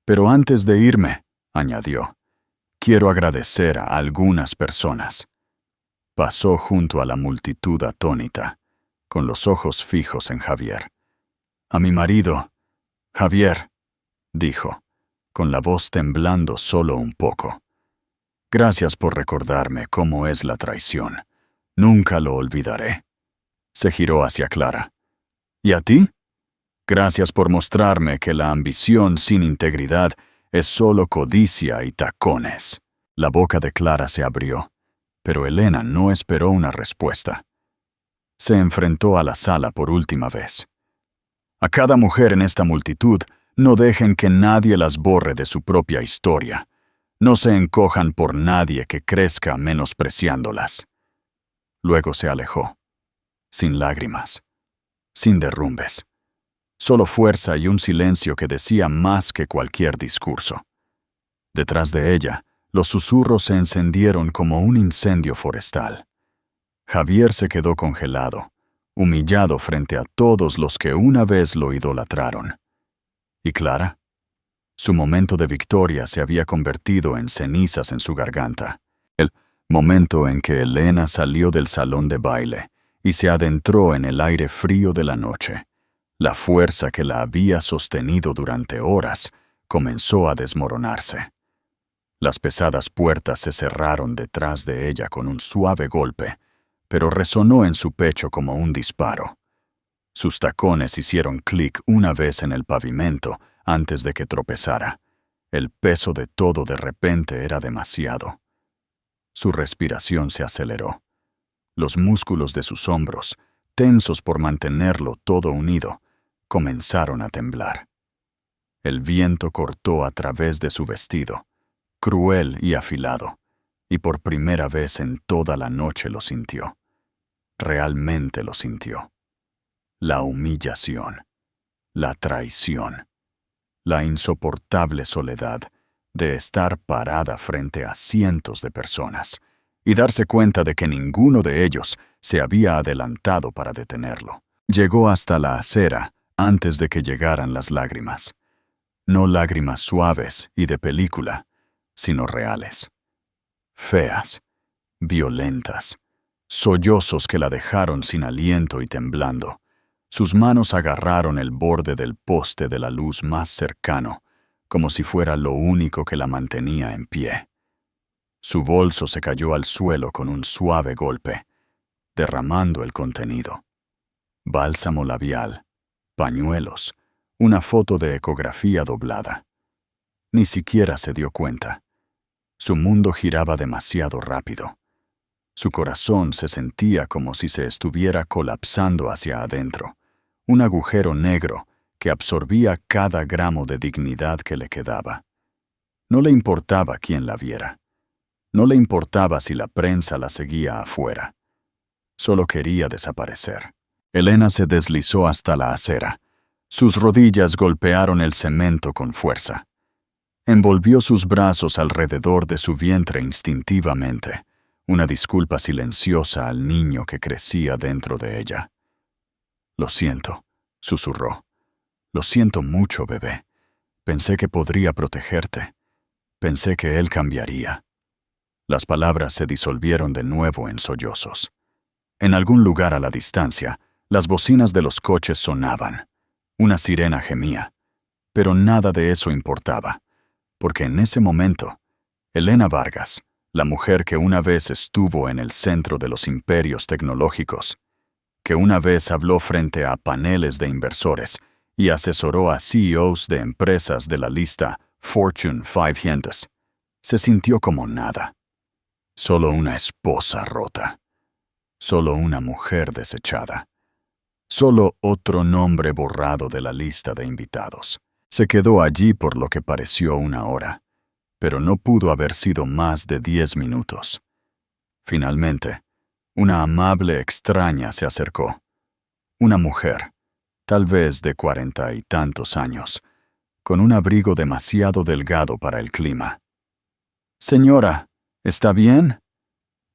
«Pero antes de irme», añadió, «quiero agradecer a algunas personas». Pasó junto a la multitud atónita, con los ojos fijos en Javier. «A mi marido, Javier», dijo, con la voz temblando solo un poco. «Gracias por recordarme cómo es la traición. Nunca lo olvidaré». Se giró hacia Clara. «¿Y a ti? Gracias por mostrarme que la ambición sin integridad es solo codicia y tacones». La boca de Clara se abrió, pero Elena no esperó una respuesta. se enfrentó a la sala por última vez. A cada mujer en esta multitud, no dejen que nadie las borre de su propia historia. No se encojan por nadie que crezca menospreciándolas. Luego se alejó, sin lágrimas, sin derrumbes, solo fuerza y un silencio que decía más que cualquier discurso. Detrás de ella, los susurros se encendieron como un incendio forestal. Javier se quedó congelado, humillado frente a todos los que una vez lo idolatraron. ¿Y Clara? Su momento de victoria se había convertido en cenizas en su garganta. El momento en que Elena salió del salón de baile y se adentró en el aire frío de la noche. La fuerza que la había sostenido durante horas comenzó a desmoronarse. Las pesadas puertas se cerraron detrás de ella con un suave golpe, pero resonó en su pecho como un disparo. Sus tacones hicieron clic una vez en el pavimento antes de que tropezara. El peso de todo de repente era demasiado. Su respiración se aceleró. Los músculos de sus hombros, tensos por mantenerlo todo unido, comenzaron a temblar. El viento cortó a través de su vestido, cruel y afilado, y por primera vez en toda la noche lo sintió. Realmente lo sintió. La humillación, la traición, la insoportable soledad de estar parada frente a cientos de personas y darse cuenta de que ninguno de ellos se había adelantado para detenerlo. Llegó hasta la acera antes de que llegaran las lágrimas. No lágrimas suaves y de película, sino reales. Feas, violentas, sollozos que la dejaron sin aliento y temblando. Sus manos agarraron el borde del poste de la luz más cercano, como si fuera lo único que la mantenía en pie. Su bolso se cayó al suelo con un suave golpe, derramando el contenido. Bálsamo labial, pañuelos, una foto de ecografía doblada. Ni siquiera se dio cuenta. Su mundo giraba demasiado rápido. Su corazón se sentía como si se estuviera colapsando hacia adentro. Un agujero negro que absorbía cada gramo de dignidad que le quedaba. No le importaba quién la viera. No le importaba si la prensa la seguía afuera. Solo quería desaparecer. Elena se deslizó hasta la acera. Sus rodillas golpearon el cemento con fuerza. Envolvió sus brazos alrededor de su vientre instintivamente, una disculpa silenciosa al niño que crecía dentro de ella. «Lo siento», susurró. «Lo siento mucho, bebé. Pensé que podría protegerte. Pensé que él cambiaría». Las palabras se disolvieron de nuevo en sollozos. En algún lugar a la distancia, las bocinas de los coches sonaban. Una sirena gemía. Pero nada de eso importaba, porque en ese momento, Elena Vargas, la mujer que una vez estuvo en el centro de los imperios tecnológicos, que una vez habló frente a paneles de inversores y asesoró a CEOs de empresas de la lista Fortune 500, se sintió como nada. Solo una esposa rota. Solo una mujer desechada. Solo otro nombre borrado de la lista de invitados. Se quedó allí por lo que pareció una hora, pero no pudo haber sido más de 10 minutos. Finalmente, una amable extraña se acercó. Una mujer, tal vez de 40 y tantos años, con un abrigo demasiado delgado para el clima. «Señora, ¿está bien?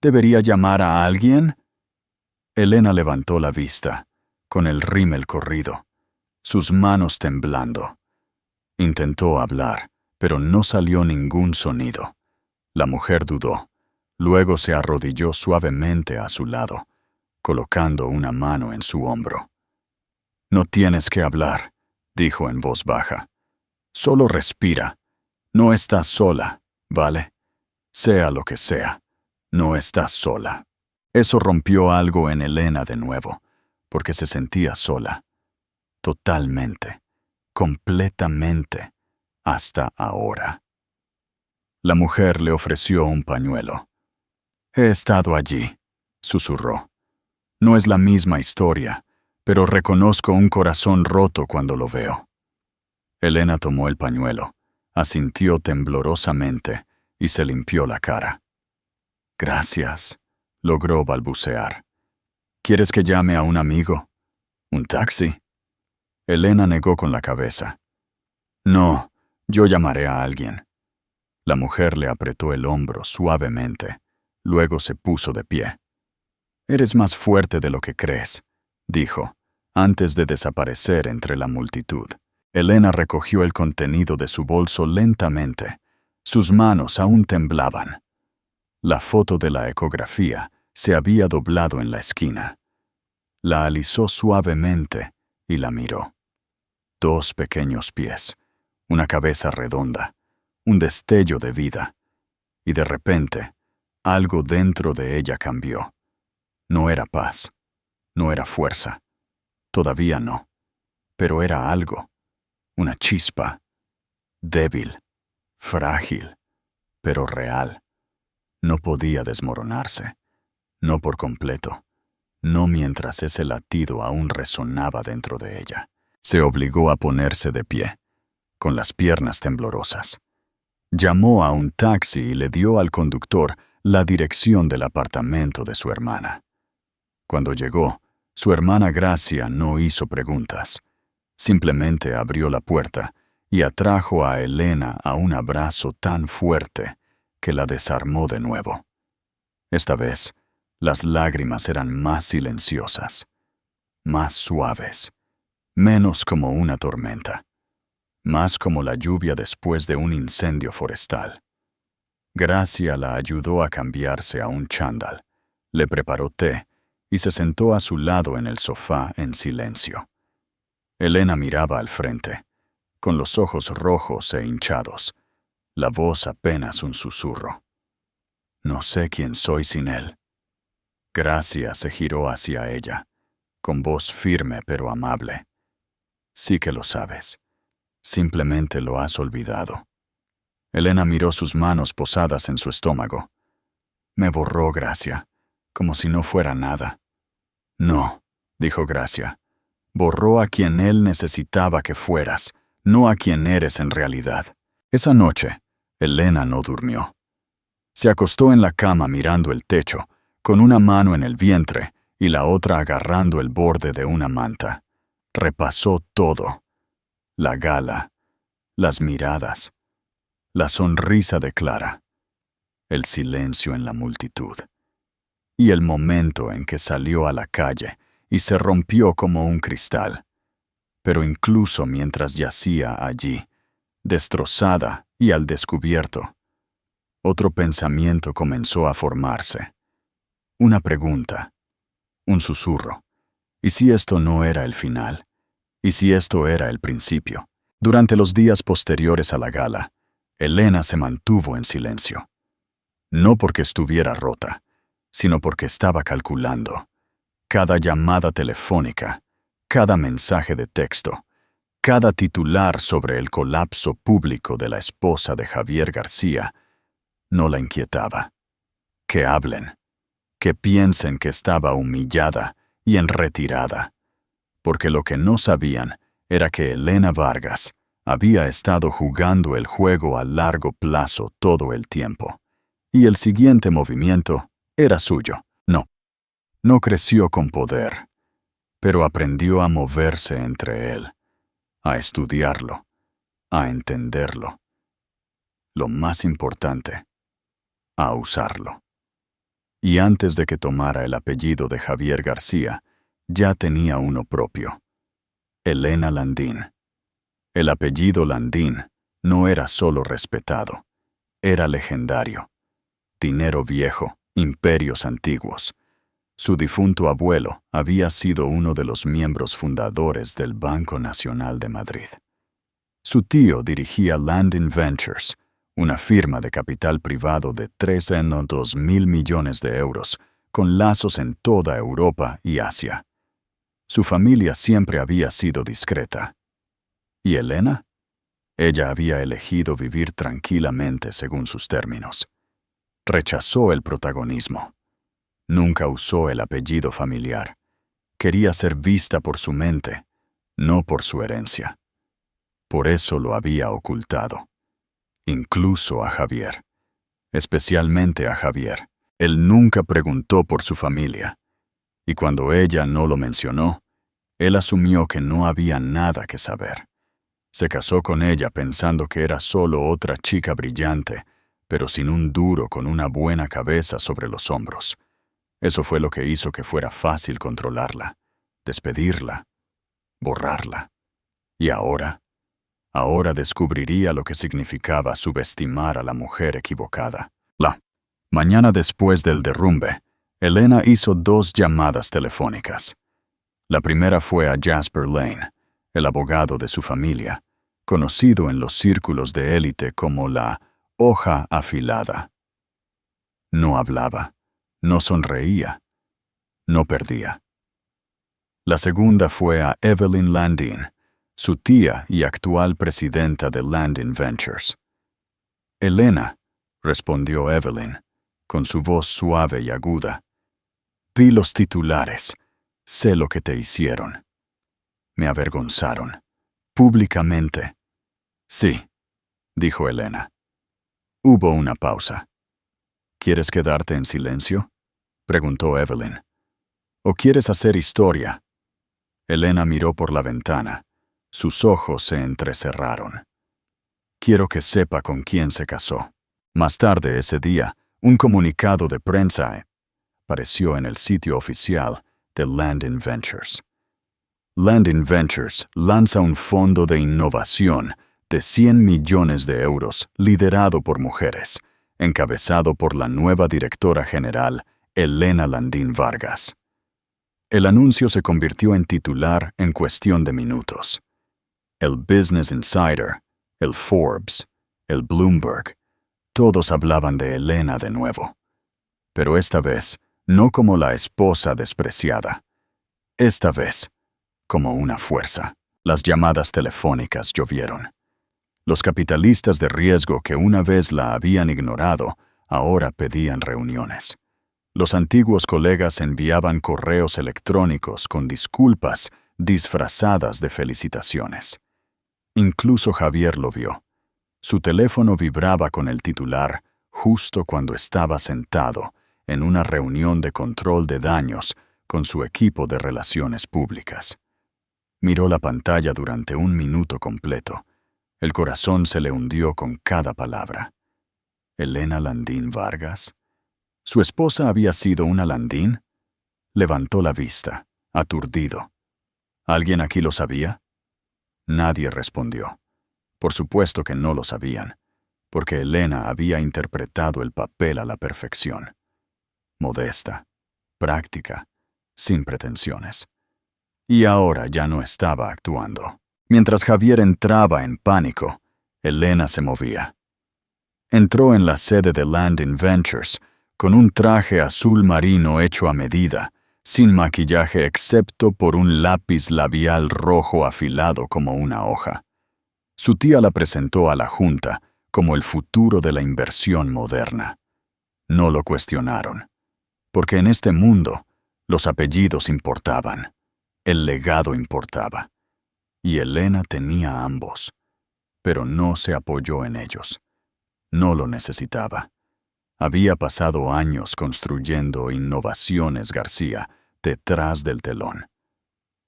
¿Debería llamar a alguien?» Elena levantó la vista, con el rímel corrido, sus manos temblando. Intentó hablar, pero no salió ningún sonido. La mujer dudó. Luego se arrodilló suavemente a su lado, colocando una mano en su hombro. «No tienes que hablar», dijo en voz baja. «Solo respira. No estás sola, ¿vale? Sea lo que sea, no estás sola». Eso rompió algo en Elena de nuevo, porque se sentía sola. Totalmente, completamente, hasta ahora. La mujer le ofreció un pañuelo. «He estado allí», susurró. No es la misma historia, pero reconozco un corazón roto cuando lo veo. Elena tomó el pañuelo, asintió temblorosamente y se limpió la cara. Gracias, logró balbucear. ¿Quieres que llame a un amigo? ¿Un taxi? Elena negó con la cabeza. No, yo llamaré a alguien. La mujer le apretó el hombro suavemente, luego se puso de pie. Eres más fuerte de lo que crees, dijo, antes de desaparecer entre la multitud. Elena recogió el contenido de su bolso lentamente. Sus manos aún temblaban. La foto de la ecografía se había doblado en la esquina. La alisó suavemente y la miró. 2 pequeños pies, una cabeza redonda, un destello de vida. Y de repente, algo dentro de ella cambió. No era paz, no era fuerza, todavía no, pero era algo, una chispa, débil, frágil, pero real. No podía desmoronarse, no por completo, no mientras ese latido aún resonaba dentro de ella. Se obligó a ponerse de pie, con las piernas temblorosas. Llamó a un taxi y le dio al conductor la dirección del apartamento de su hermana. Cuando llegó, su hermana Gracia no hizo preguntas. Simplemente abrió la puerta y atrajo a Elena a un abrazo tan fuerte que la desarmó de nuevo. Esta vez, las lágrimas eran más silenciosas, más suaves, menos como una tormenta, más como la lluvia después de un incendio forestal. Gracia la ayudó a cambiarse a un chándal, le preparó té y se sentó a su lado en el sofá en silencio. Elena miraba al frente, con los ojos rojos e hinchados, la voz apenas un susurro. No sé quién soy sin él. Gracia se giró hacia ella, con voz firme pero amable. Sí que lo sabes. Simplemente lo has olvidado. Elena miró sus manos posadas en su estómago. Me borró Gracia, como si no fuera nada. No, dijo Gracia. Borró a quien él necesitaba que fueras, no a quien eres en realidad. Esa noche, Elena no durmió. Se acostó en la cama mirando el techo, con una mano en el vientre y la otra agarrando el borde de una manta. Repasó todo. La gala, las miradas, la sonrisa de Clara, el silencio en la multitud, y el momento en que salió a la calle y se rompió como un cristal. Pero incluso mientras yacía allí, destrozada y al descubierto, otro pensamiento comenzó a formarse. Una pregunta, un susurro. ¿Y si esto no era el final? ¿Y si esto era el principio? Durante los días posteriores a la gala, Elena se mantuvo en silencio. No porque estuviera rota, sino porque estaba calculando. Cada llamada telefónica, cada mensaje de texto, cada titular sobre el colapso público de la esposa de Javier García, no la inquietaba. Que hablen, que piensen que estaba humillada y en retirada, porque lo que no sabían era que Elena Vargas había estado jugando el juego a largo plazo todo el tiempo, y el siguiente movimiento era suyo. No creció con poder, pero aprendió a moverse entre él, a estudiarlo, a entenderlo. Lo más importante, a usarlo. Y antes de que tomara el apellido de Javier García, ya tenía uno propio. Elena Landín. El apellido Landín no era solo respetado, era legendario. Dinero viejo, imperios antiguos. Su difunto abuelo había sido uno de los miembros fundadores del Banco Nacional de Madrid. Su tío dirigía Landin Ventures, una firma de capital privado de 3.2 millones de euros, con lazos en toda Europa y Asia. Su familia siempre había sido discreta. ¿Y Elena? Ella había elegido vivir tranquilamente según sus términos. Rechazó el protagonismo. Nunca usó el apellido familiar. Quería ser vista por su mente, no por su herencia. Por eso lo había ocultado. Incluso a Javier. Especialmente a Javier. Él nunca preguntó por su familia. Y cuando ella no lo mencionó, él asumió que no había nada que saber. Se casó con ella pensando que era solo otra chica brillante, pero sin un duro con una buena cabeza sobre los hombros. Eso fue lo que hizo que fuera fácil controlarla, despedirla, borrarla. Y ahora descubriría lo que significaba subestimar a la mujer equivocada. La mañana después del derrumbe, Elena hizo 2 llamadas telefónicas. La primera fue a Jasper Lane, el abogado de su familia, conocido en los círculos de élite como la hoja afilada. No hablaba, no sonreía, no perdía. La segunda fue a Evelyn Landin, su tía y actual presidenta de Landin Ventures. Elena, respondió Evelyn, con su voz suave y aguda. Vi los titulares, sé lo que te hicieron. Me avergonzaron, públicamente. Sí, dijo Elena. Hubo una pausa. ¿Quieres quedarte en silencio?, preguntó Evelyn. ¿O quieres hacer historia? Elena miró por la ventana. Sus ojos se entrecerraron. Quiero que sepa con quién se casó. Más tarde ese día, un comunicado de prensa apareció en el sitio oficial de Landin Ventures. Landin Ventures lanza un fondo de innovación de 100 millones de euros liderado por mujeres, encabezado por la nueva directora general, Elena Landin Vargas. El anuncio se convirtió en titular en cuestión de minutos. El Business Insider, el Forbes, el Bloomberg, todos hablaban de Elena de nuevo. Pero esta vez, no como la esposa despreciada. Esta vez, como una fuerza. Las llamadas telefónicas llovieron. Los capitalistas de riesgo que una vez la habían ignorado, ahora pedían reuniones. Los antiguos colegas enviaban correos electrónicos con disculpas disfrazadas de felicitaciones. Incluso Javier lo vio. Su teléfono vibraba con el titular justo cuando estaba sentado en una reunión de control de daños con su equipo de relaciones públicas. Miró la pantalla durante 1 minuto completo. El corazón se le hundió con cada palabra. ¿Elena Landin Vargas? ¿Su esposa había sido una Landin? Levantó la vista, aturdido. ¿Alguien aquí lo sabía? Nadie respondió. Por supuesto que no lo sabían, porque Elena había interpretado el papel a la perfección. Modesta, práctica, sin pretensiones. Y ahora ya no estaba actuando. Mientras Javier entraba en pánico, Elena se movía. Entró en la sede de Landin Ventures con un traje azul marino hecho a medida, sin maquillaje excepto por un lápiz labial rojo afilado como una hoja. Su tía la presentó a la junta como el futuro de la inversión moderna. No lo cuestionaron, porque en este mundo los apellidos importaban, el legado importaba. Y Elena tenía ambos, pero no se apoyó en ellos. No lo necesitaba. Había pasado años construyendo innovaciones García detrás del telón.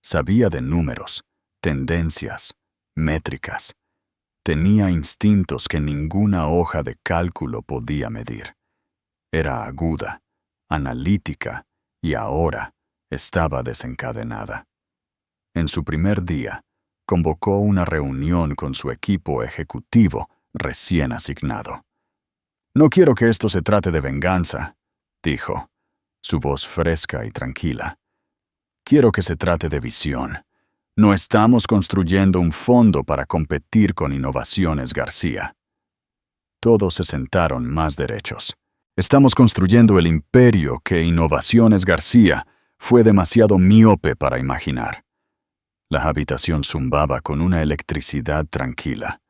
Sabía de números, tendencias, métricas. Tenía instintos que ninguna hoja de cálculo podía medir. Era aguda, analítica y ahora estaba desencadenada. En su primer día, convocó una reunión con su equipo ejecutivo recién asignado. «No quiero que esto se trate de venganza», dijo, su voz fresca y tranquila. «Quiero que se trate de visión. No estamos construyendo un fondo para competir con Innovaciones García». Todos se sentaron más derechos. «Estamos construyendo el imperio que Innovaciones García fue demasiado miope para imaginar». La habitación zumbaba con una electricidad tranquila.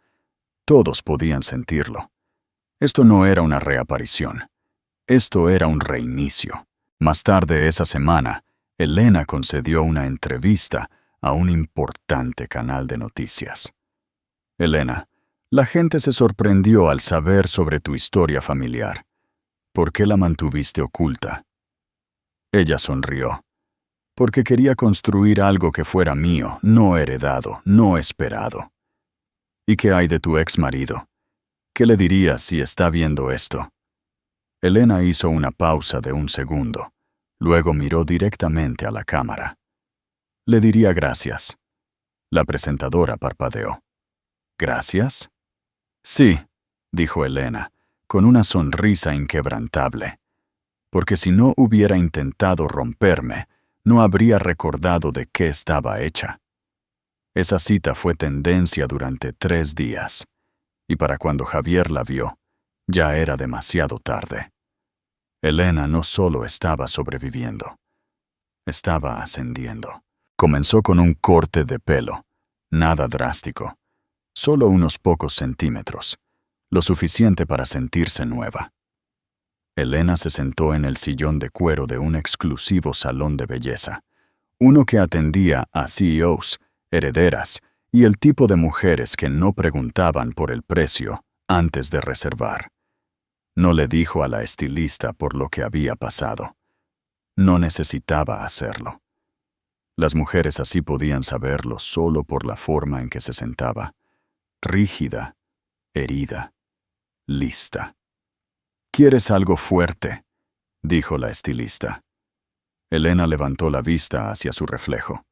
Todos podían sentirlo. Esto no era una reaparición. Esto era un reinicio. Más tarde esa semana, Elena concedió una entrevista a un importante canal de noticias. Elena, la gente se sorprendió al saber sobre tu historia familiar. ¿Por qué la mantuviste oculta? Ella sonrió. Porque quería construir algo que fuera mío, no heredado, no esperado. ¿Y qué hay de tu ex marido? ¿Qué le dirías si está viendo esto? Elena hizo una pausa de un segundo. Luego miró directamente a la cámara. Le diría gracias. La presentadora parpadeó. ¿Gracias? Sí, dijo Elena, con una sonrisa inquebrantable. Porque si no hubiera intentado romperme, no habría recordado de qué estaba hecha. Esa cita fue tendencia durante 3 días, y para cuando Javier la vio, ya era demasiado tarde. Elena no solo estaba sobreviviendo, estaba ascendiendo. Comenzó con un corte de pelo, nada drástico, solo unos pocos centímetros, lo suficiente para sentirse nueva. Elena se sentó en el sillón de cuero de un exclusivo salón de belleza, uno que atendía a CEOs, herederas y el tipo de mujeres que no preguntaban por el precio antes de reservar. No le dijo a la estilista por lo que había pasado. No necesitaba hacerlo. Las mujeres así podían saberlo solo por la forma en que se sentaba, rígida, herida, lista. «¿Quieres algo fuerte?», dijo la estilista. Elena levantó la vista hacia su reflejo.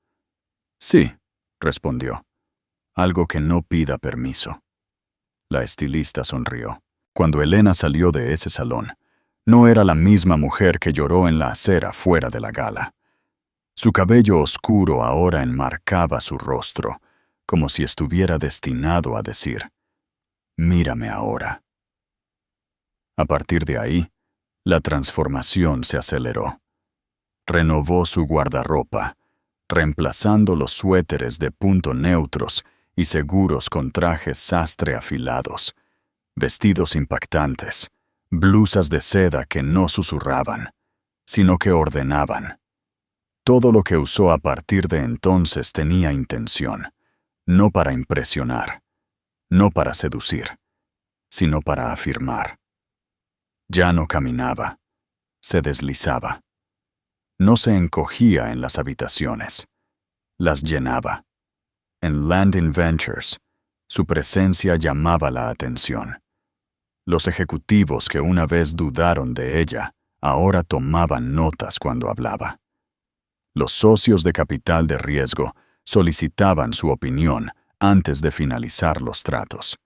«Sí», respondió. «Algo que no pida permiso». La estilista sonrió. Cuando Elena salió de ese salón, no era la misma mujer que lloró en la acera fuera de la gala. Su cabello oscuro ahora enmarcaba su rostro, como si estuviera destinado a decir, «Mírame ahora». A partir de ahí, la transformación se aceleró. Renovó su guardarropa, reemplazando los suéteres de punto neutros y seguros con trajes sastre afilados, vestidos impactantes, blusas de seda que no susurraban, sino que ordenaban. Todo lo que usó a partir de entonces tenía intención, no para impresionar, no para seducir, sino para afirmar. Ya no caminaba, se deslizaba. No se encogía en las habitaciones, las llenaba. En Landing Ventures, su presencia llamaba la atención. Los ejecutivos que una vez dudaron de ella, ahora tomaban notas cuando hablaba. Los socios de capital de riesgo solicitaban su opinión antes de finalizar los tratos.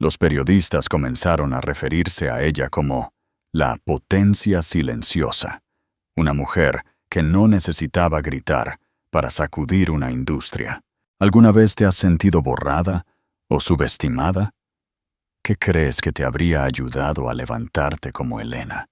Los periodistas comenzaron a referirse a ella como la potencia silenciosa, una mujer que no necesitaba gritar para sacudir una industria. ¿Alguna vez te has sentido borrada o subestimada? ¿Qué crees que te habría ayudado a levantarte como Elena?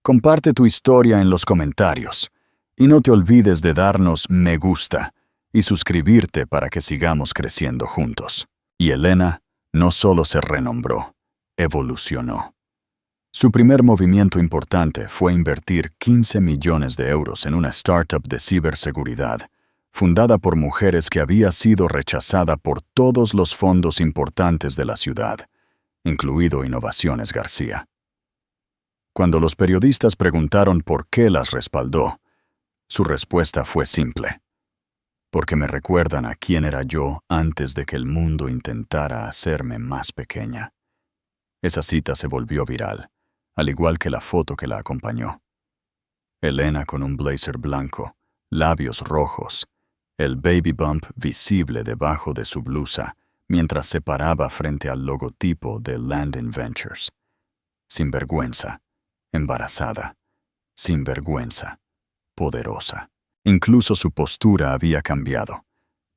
Comparte tu historia en los comentarios y no te olvides de darnos me gusta y suscribirte para que sigamos creciendo juntos. Y Elena no solo se renombró, evolucionó. Su primer movimiento importante fue invertir 15 millones de euros en una startup de ciberseguridad, fundada por mujeres que había sido rechazada por todos los fondos importantes de la ciudad, incluido Innovaciones García. Cuando los periodistas preguntaron por qué las respaldó, su respuesta fue simple. Porque me recuerdan a quién era yo antes de que el mundo intentara hacerme más pequeña. Esa cita se volvió viral, al igual que la foto que la acompañó. Elena con un blazer blanco, labios rojos, el baby bump visible debajo de su blusa, mientras se paraba frente al logotipo de Landing Ventures. Sin vergüenza, embarazada, sin vergüenza, poderosa. Incluso su postura había cambiado.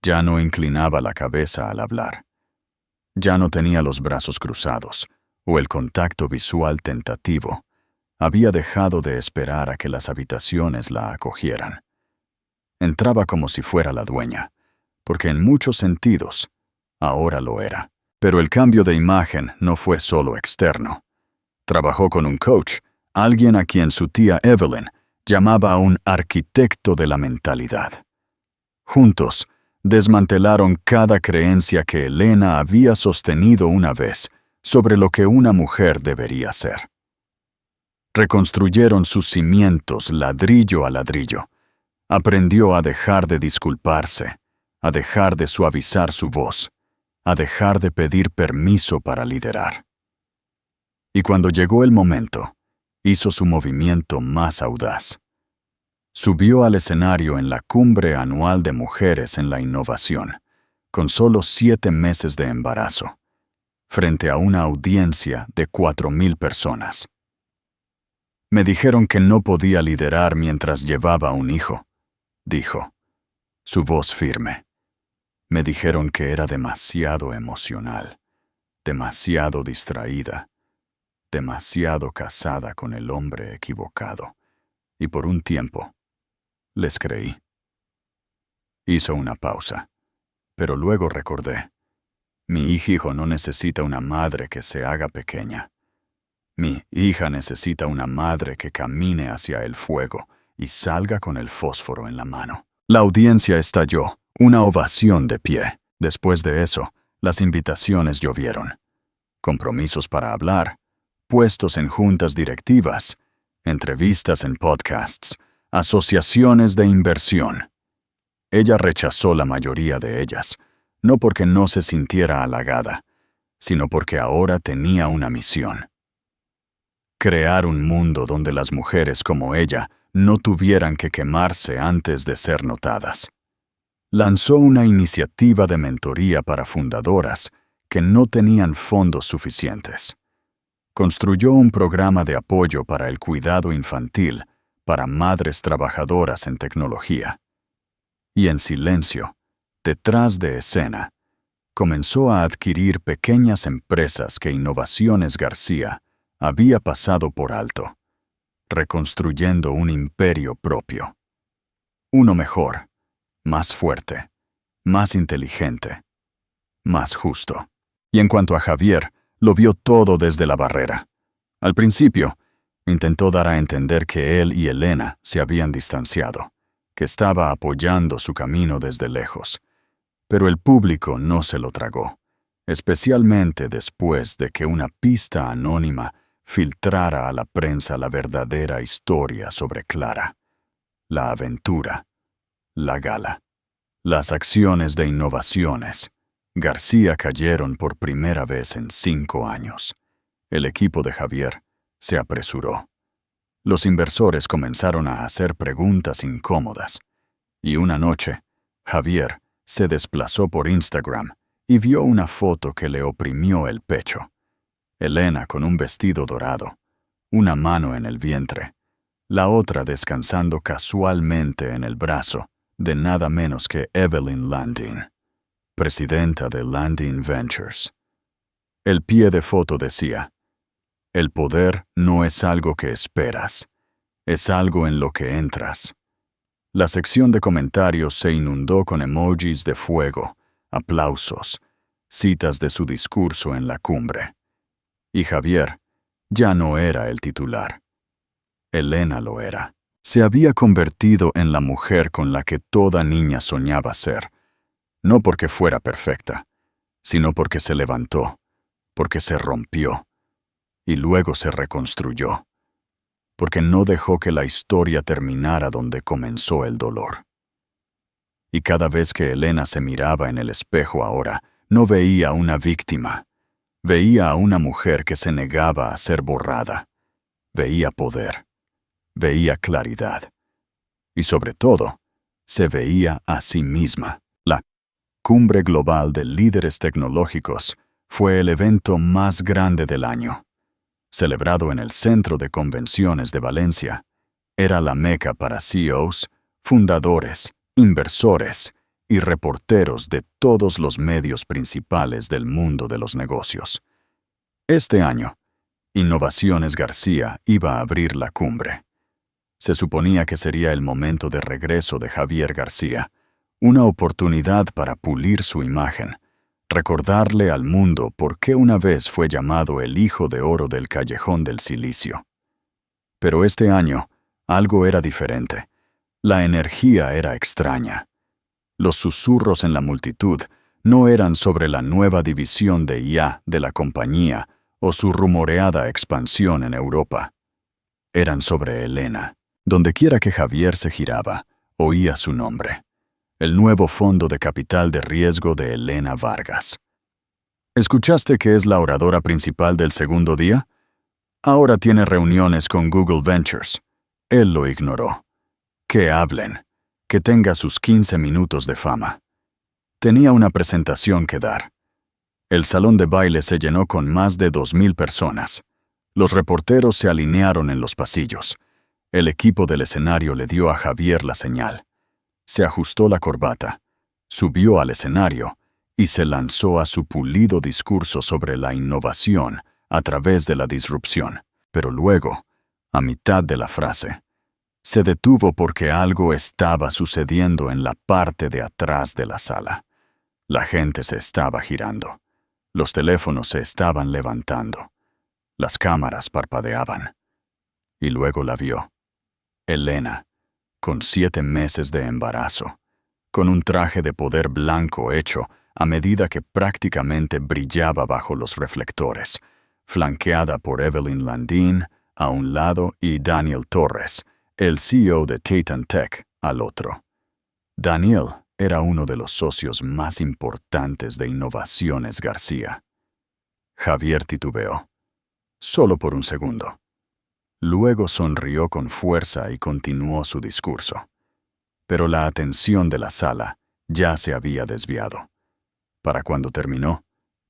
Ya no inclinaba la cabeza al hablar. Ya no tenía los brazos cruzados, o el contacto visual tentativo. Había dejado de esperar a que las habitaciones la acogieran. Entraba como si fuera la dueña, porque en muchos sentidos, ahora lo era. Pero el cambio de imagen no fue solo externo. Trabajó con un coach, alguien a quien su tía Evelyn Llamaba a un arquitecto de la mentalidad. Juntos, desmantelaron cada creencia que Elena había sostenido una vez sobre lo que una mujer debería ser. Reconstruyeron sus cimientos ladrillo a ladrillo. Aprendió a dejar de disculparse, a dejar de suavizar su voz, a dejar de pedir permiso para liderar. Y cuando llegó el momento, hizo su movimiento más audaz. Subió al escenario en la Cumbre Anual de Mujeres en la Innovación, con solo 7 meses de embarazo, frente a una audiencia de 4,000 personas. Me dijeron que no podía liderar mientras llevaba un hijo, dijo, su voz firme. Me dijeron que era demasiado emocional, demasiado distraída, demasiado casada con el hombre equivocado, y por un tiempo les creí. Hizo una pausa, pero luego recordé. Mi hijo no necesita una madre que se haga pequeña. Mi hija necesita una madre que camine hacia el fuego y salga con el fósforo en la mano. La audiencia estalló, una ovación de pie. Después de eso, las invitaciones llovieron. Compromisos para hablar, puestos en juntas directivas, entrevistas en podcasts, asociaciones de inversión. Ella rechazó la mayoría de ellas, no porque no se sintiera halagada, sino porque ahora tenía una misión. Crear un mundo donde las mujeres como ella no tuvieran que quemarse antes de ser notadas. Lanzó una iniciativa de mentoría para fundadoras que no tenían fondos suficientes. Construyó un programa de apoyo para el cuidado infantil para madres trabajadoras en tecnología. Y en silencio, detrás de escena, comenzó a adquirir pequeñas empresas que Innovaciones García había pasado por alto, reconstruyendo un imperio propio. Uno mejor, más fuerte, más inteligente, más justo. Y en cuanto a Javier, lo vio todo desde la barrera. Al principio, intentó dar a entender que él y Elena se habían distanciado, que estaba apoyando su camino desde lejos. Pero el público no se lo tragó, especialmente después de que una pista anónima filtrara a la prensa la verdadera historia sobre Clara, la aventura, la gala. Las acciones de Innovaciones García cayeron por primera vez en 5 años. El equipo de Javier se apresuró. Los inversores comenzaron a hacer preguntas incómodas. Y una noche, Javier se desplazó por Instagram y vio una foto que le oprimió el pecho. Elena con un vestido dorado, una mano en el vientre, la otra descansando casualmente en el brazo de nada menos que Evelyn Landin, presidenta de Landin Ventures. El pie de foto decía, el poder no es algo que esperas, es algo en lo que entras. La sección de comentarios se inundó con emojis de fuego, aplausos, citas de su discurso en la cumbre. Y Javier ya no era el titular. Elena lo era. Se había convertido en la mujer con la que toda niña soñaba ser, no porque fuera perfecta, sino porque se levantó, porque se rompió, y luego se reconstruyó, porque no dejó que la historia terminara donde comenzó el dolor. Y cada vez que Elena se miraba en el espejo ahora, no veía una víctima, veía a una mujer que se negaba a ser borrada, veía poder, veía claridad, y sobre todo, se veía a sí misma. La Cumbre Global de Líderes Tecnológicos fue el evento más grande del año. Celebrado en el Centro de Convenciones de Valencia, era la meca para CEOs, fundadores, inversores y reporteros de todos los medios principales del mundo de los negocios. Este año, Innovaciones García iba a abrir la cumbre. Se suponía que sería el momento de regreso de Javier García, una oportunidad para pulir su imagen, recordarle al mundo por qué una vez fue llamado el hijo de oro del callejón del silicio. Pero este año Algo era diferente. La energía era extraña. Los susurros en la multitud no eran sobre la nueva división de IA de la compañía o su rumoreada expansión en Europa. Eran sobre Elena. Dondequiera que Javier se giraba, oía su nombre. El nuevo fondo de capital de riesgo de Elena Vargas. ¿Escuchaste que es la oradora principal del segundo día? Ahora tiene reuniones con Google Ventures. Él lo ignoró. Que hablen. Que tenga sus 15 minutos de fama. Tenía una presentación que dar. El salón de baile se llenó con más de 2,000 personas. Los reporteros se alinearon en los pasillos. El equipo del escenario le dio a Javier la señal. Se ajustó la corbata, subió al escenario y se lanzó a su pulido discurso sobre la innovación a través de la disrupción. Pero luego, a mitad de la frase, se detuvo porque algo estaba sucediendo en la parte de atrás de la sala. La gente se estaba girando. Los teléfonos se estaban levantando. Las cámaras parpadeaban. Y luego la vio. Elena, con 7 meses de embarazo, con un traje de poder blanco hecho a medida que prácticamente brillaba bajo los reflectores, flanqueada por Evelyn Landín a un lado y Daniel Torres, el CEO de Titan Tech, al otro. Daniel era uno de los socios más importantes de Innovaciones García. Javier titubeó, solo por un segundo. Luego sonrió con fuerza y continuó su discurso. Pero la atención de la sala ya se había desviado. Para cuando terminó,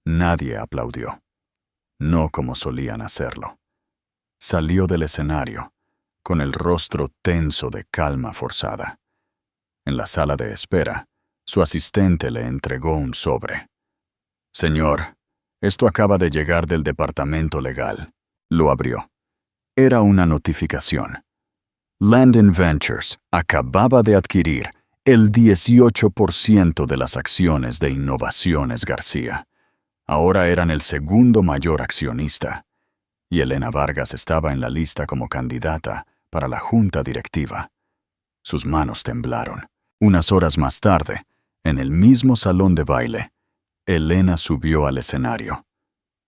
nadie aplaudió. No como solían hacerlo. Salió del escenario, con el rostro tenso de calma forzada. En la sala de espera, su asistente le entregó un sobre. «Señor, esto acaba de llegar del departamento legal». Lo abrió. Era una notificación. Landon Ventures acababa de adquirir el 18% de las acciones de Innovaciones García. Ahora eran el segundo mayor accionista. Y Elena Vargas estaba en la lista como candidata para la junta directiva. Sus manos temblaron. Unas horas más tarde, en el mismo salón de baile, Elena subió al escenario.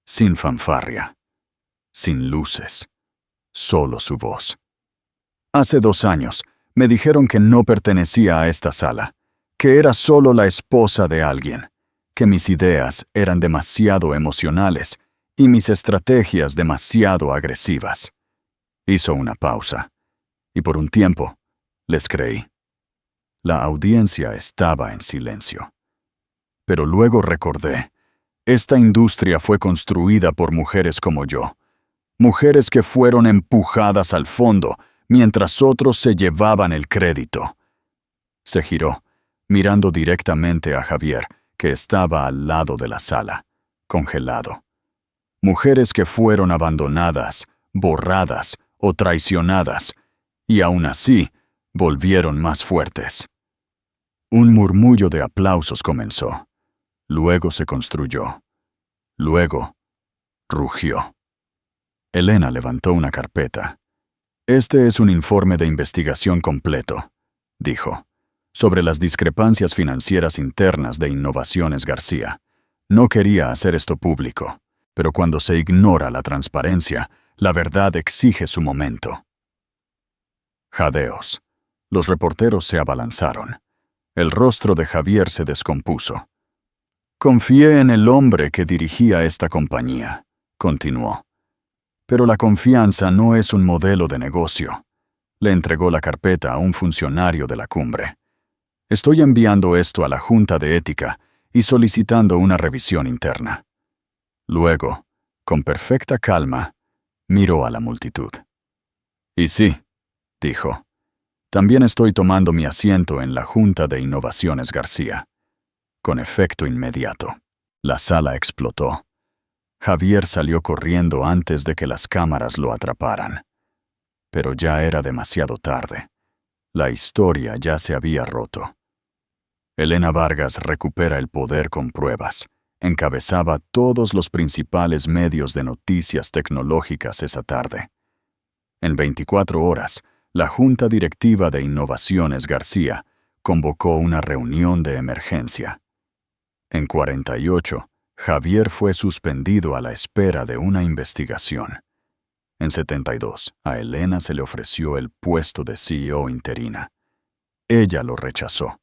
Sin fanfarria. Sin luces. Solo su voz. Hace 2 años, me dijeron que no pertenecía a esta sala, que era solo la esposa de alguien, que mis ideas eran demasiado emocionales y mis estrategias demasiado agresivas. Hizo una pausa, y por un tiempo, les creí. La audiencia estaba en silencio. Pero luego recordé, esta industria fue construida por mujeres como yo, mujeres que fueron empujadas al fondo mientras otros se llevaban el crédito. Se giró, mirando directamente a Javier, que estaba al lado de la sala, congelado. Mujeres que fueron abandonadas, borradas o traicionadas, y aún así volvieron más fuertes. Un murmullo de aplausos comenzó. Luego se construyó. Luego rugió. Elena levantó una carpeta. «Este es un informe de investigación completo», dijo, «sobre las discrepancias financieras internas de Innovaciones García. No quería hacer esto público, pero cuando se ignora la transparencia, la verdad exige su momento». Jadeos. Los reporteros se abalanzaron. El rostro de Javier se descompuso. «Confié en el hombre que dirigía esta compañía», continuó. «Pero la confianza no es un modelo de negocio». Le entregó la carpeta a un funcionario de la cumbre. «Estoy enviando esto a la Junta de Ética y solicitando una revisión interna». Luego, con perfecta calma, miró a la multitud. «Y sí», dijo, «también estoy tomando mi asiento en la Junta de Innovaciones García». Con efecto inmediato, la sala explotó. Javier salió corriendo antes de que las cámaras lo atraparan. Pero ya era demasiado tarde. La historia ya se había roto. Elena Vargas recupera el poder con pruebas. Encabezaba todos los principales medios de noticias tecnológicas esa tarde. En 24 horas, la Junta Directiva de Innovaciones García convocó una reunión de emergencia. En 48, Javier fue suspendido a la espera de una investigación. En 72, a Elena se le ofreció el puesto de CEO interina. Ella lo rechazó,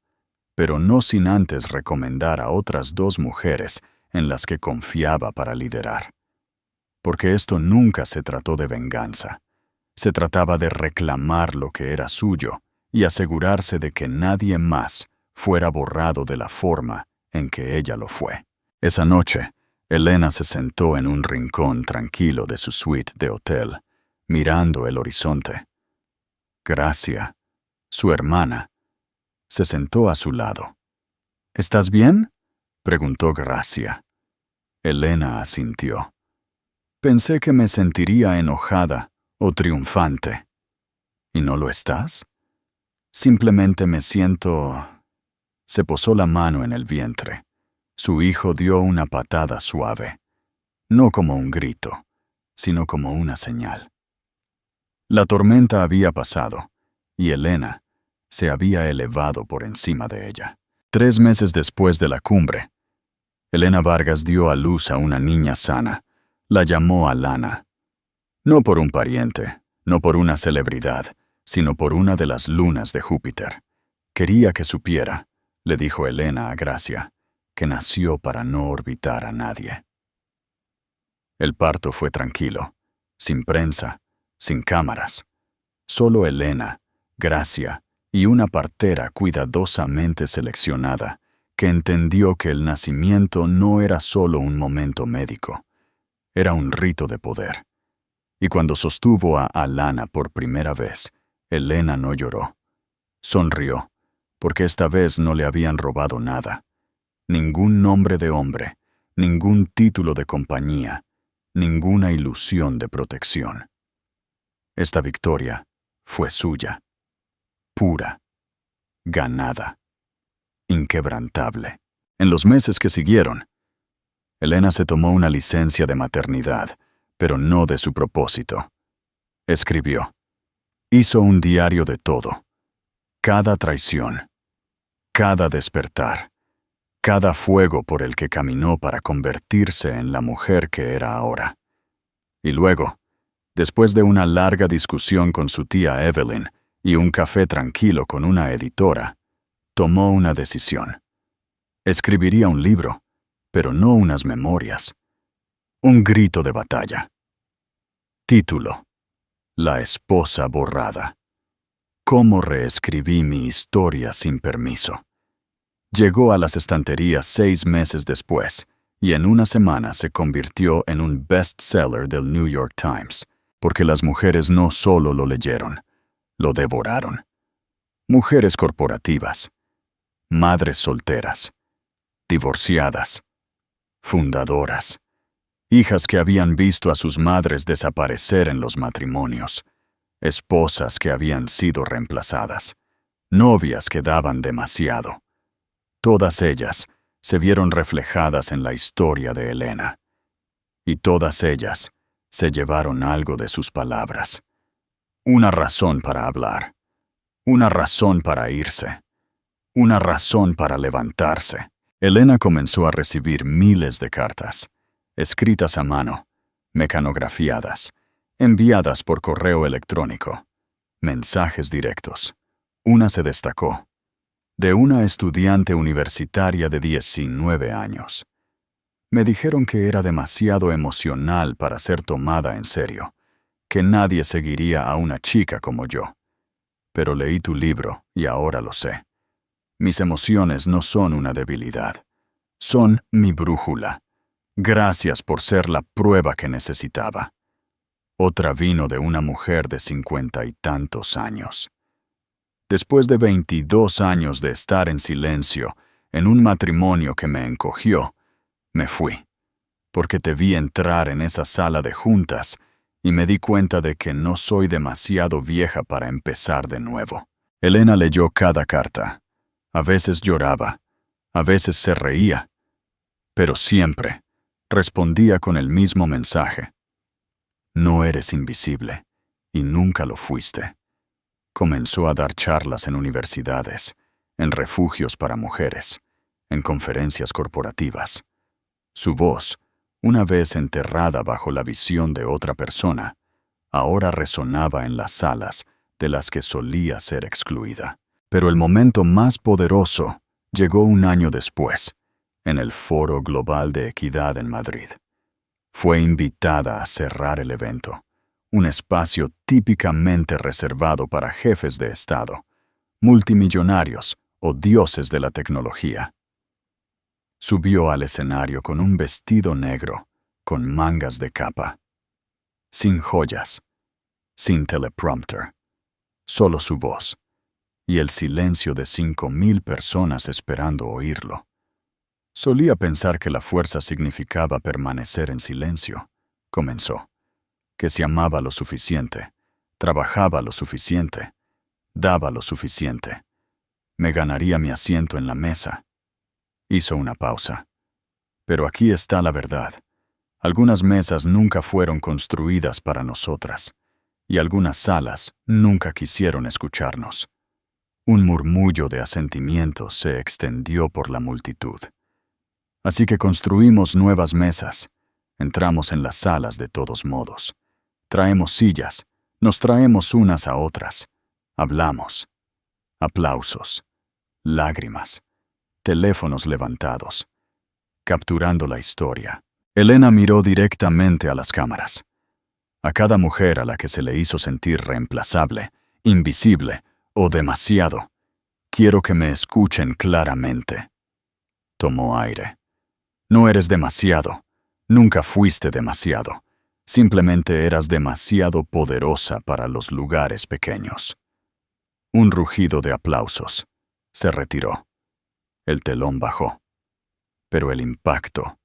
pero no sin antes recomendar a otras 2 mujeres en las que confiaba para liderar. Porque esto nunca se trató de venganza. Se trataba de reclamar lo que era suyo y asegurarse de que nadie más fuera borrado de la forma en que ella lo fue. Esa noche, Elena se sentó en un rincón tranquilo de su suite de hotel, mirando el horizonte. Gracia, su hermana, se sentó a su lado. ¿Estás bien?, preguntó Gracia. Elena asintió. Pensé que me sentiría enojada o triunfante. ¿Y no lo estás? Simplemente me siento... Se posó la mano en el vientre. Su hijo dio una patada suave, no como un grito, sino como una señal. La tormenta había pasado, y Elena se había elevado por encima de ella. 3 meses después de la cumbre, Elena Vargas dio a luz a una niña sana. La llamó Alana. No por un pariente, no por una celebridad, sino por una de las lunas de Júpiter. Quería que supiera, le dijo Elena a Gracia, que nació para no orbitar a nadie. El parto fue tranquilo, sin prensa, sin cámaras. Solo Elena, Gracia y una partera cuidadosamente seleccionada, que entendió que el nacimiento no era solo un momento médico, era un rito de poder. Y cuando sostuvo a Alana por primera vez, Elena no lloró. Sonrió, porque esta vez no le habían robado nada. Ningún nombre de hombre, ningún título de compañía, ninguna ilusión de protección. Esta victoria fue suya, pura, ganada, inquebrantable. En los meses que siguieron, Elena se tomó una licencia de maternidad, pero no de su propósito. Escribió. Hizo un diario de todo. Cada traición, cada despertar, cada fuego por el que caminó para convertirse en la mujer que era ahora. Y luego, después de una larga discusión con su tía Evelyn y un café tranquilo con una editora, tomó una decisión. Escribiría un libro, pero no unas memorias. Un grito de batalla. Título: La esposa borrada. ¿Cómo reescribí mi historia sin permiso? Llegó a las estanterías 6 meses después, y en una semana se convirtió en un bestseller del New York Times, porque las mujeres no solo lo leyeron, lo devoraron. Mujeres corporativas, madres solteras, divorciadas, fundadoras, hijas que habían visto a sus madres desaparecer en los matrimonios, esposas que habían sido reemplazadas, novias que daban demasiado. Todas ellas se vieron reflejadas en la historia de Elena, y todas ellas se llevaron algo de sus palabras. Una razón para hablar, una razón para irse, una razón para levantarse. Elena comenzó a recibir miles de cartas, escritas a mano, mecanografiadas, enviadas por correo electrónico, mensajes directos. Una se destacó, de una estudiante universitaria de 19 años. Me dijeron que era demasiado emocional para ser tomada en serio, que nadie seguiría a una chica como yo. Pero leí tu libro y ahora lo sé. Mis emociones no son una debilidad, son mi brújula. Gracias por ser la prueba que necesitaba. Otra vino de una mujer de 50 y tantos años. Después de 22 años de estar en silencio, en un matrimonio que me encogió, me fui, porque te vi entrar en esa sala de juntas y me di cuenta de que no soy demasiado vieja para empezar de nuevo. Elena leyó cada carta. A veces lloraba, a veces se reía, pero siempre respondía con el mismo mensaje. No eres invisible, y nunca lo fuiste. Comenzó a dar charlas en universidades, en refugios para mujeres, en conferencias corporativas. Su voz, una vez enterrada bajo la visión de otra persona, ahora resonaba en las salas de las que solía ser excluida. Pero el momento más poderoso llegó un año después, en el Foro Global de Equidad en Madrid. Fue invitada a cerrar el evento, un espacio típicamente reservado para jefes de Estado, multimillonarios o dioses de la tecnología. Subió al escenario con un vestido negro, con mangas de capa, sin joyas, sin teleprompter, solo su voz y el silencio de 5,000 personas esperando oírlo. Solía pensar que la fuerza significaba permanecer en silencio, comenzó, que si amaba lo suficiente, trabajaba lo suficiente, daba lo suficiente, me ganaría mi asiento en la mesa. Hizo una pausa. Pero aquí está la verdad. Algunas mesas nunca fueron construidas para nosotras, y algunas salas nunca quisieron escucharnos. Un murmullo de asentimiento se extendió por la multitud. Así que construimos nuevas mesas. Entramos en las salas de todos modos. Traemos sillas, nos traemos unas a otras. Hablamos. Aplausos. Lágrimas. Teléfonos levantados. Capturando la historia. Elena miró directamente a las cámaras. A cada mujer a la que se le hizo sentir reemplazable, invisible o demasiado. Quiero que me escuchen claramente. Tomó aire. No eres demasiado. Nunca fuiste demasiado. Simplemente eras demasiado poderosa para los lugares pequeños. Un rugido de aplausos. Se retiró. El telón bajó. Pero el impacto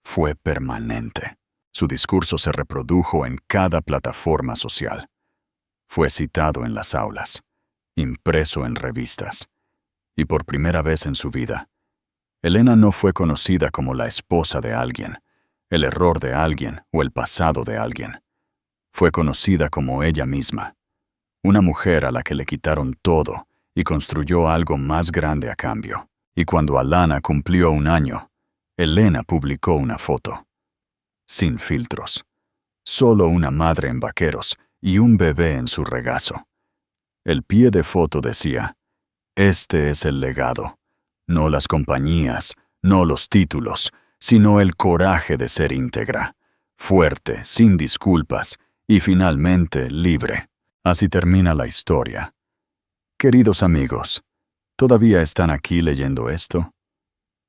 fue permanente. Su discurso se reprodujo en cada plataforma social. Fue citado en las aulas, impreso en revistas. Y por primera vez en su vida, Elena no fue conocida como la esposa de alguien, el error de alguien o el pasado de alguien. Fue conocida como ella misma, una mujer a la que le quitaron todo y construyó algo más grande a cambio. Y cuando Alana cumplió 1 año, Elena publicó una foto. Sin filtros. Solo una madre en vaqueros y un bebé en su regazo. El pie de foto decía, este es el legado. No las compañías, no los títulos, sino el coraje de ser íntegra, fuerte, sin disculpas y finalmente libre. Así termina la historia. Queridos amigos, ¿todavía están aquí leyendo esto?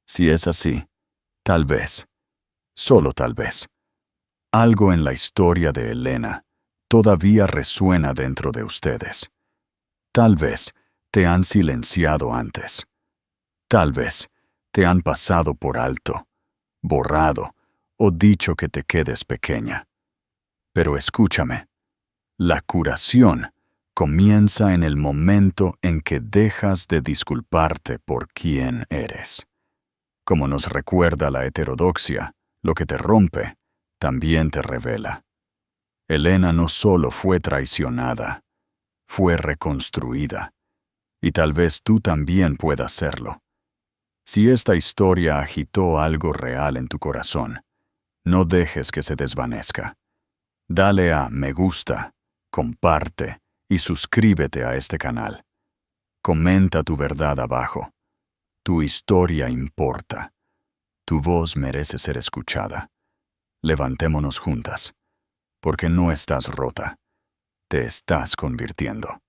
Si es así, tal vez, solo tal vez, algo en la historia de Elena todavía resuena dentro de ustedes. Tal vez te han silenciado antes. Tal vez te han pasado por alto, borrado o dicho que te quedes pequeña. Pero escúchame, la curación comienza en el momento en que dejas de disculparte por quién eres. Como nos recuerda la heterodoxia, lo que te rompe también te revela. Elena no solo fue traicionada, fue reconstruida, y tal vez tú también puedas serlo. Si esta historia agitó algo real en tu corazón, no dejes que se desvanezca. Dale a me gusta, comparte y suscríbete a este canal. Comenta tu verdad abajo. Tu historia importa. Tu voz merece ser escuchada. Levantémonos juntas, porque no estás rota, te estás convirtiendo.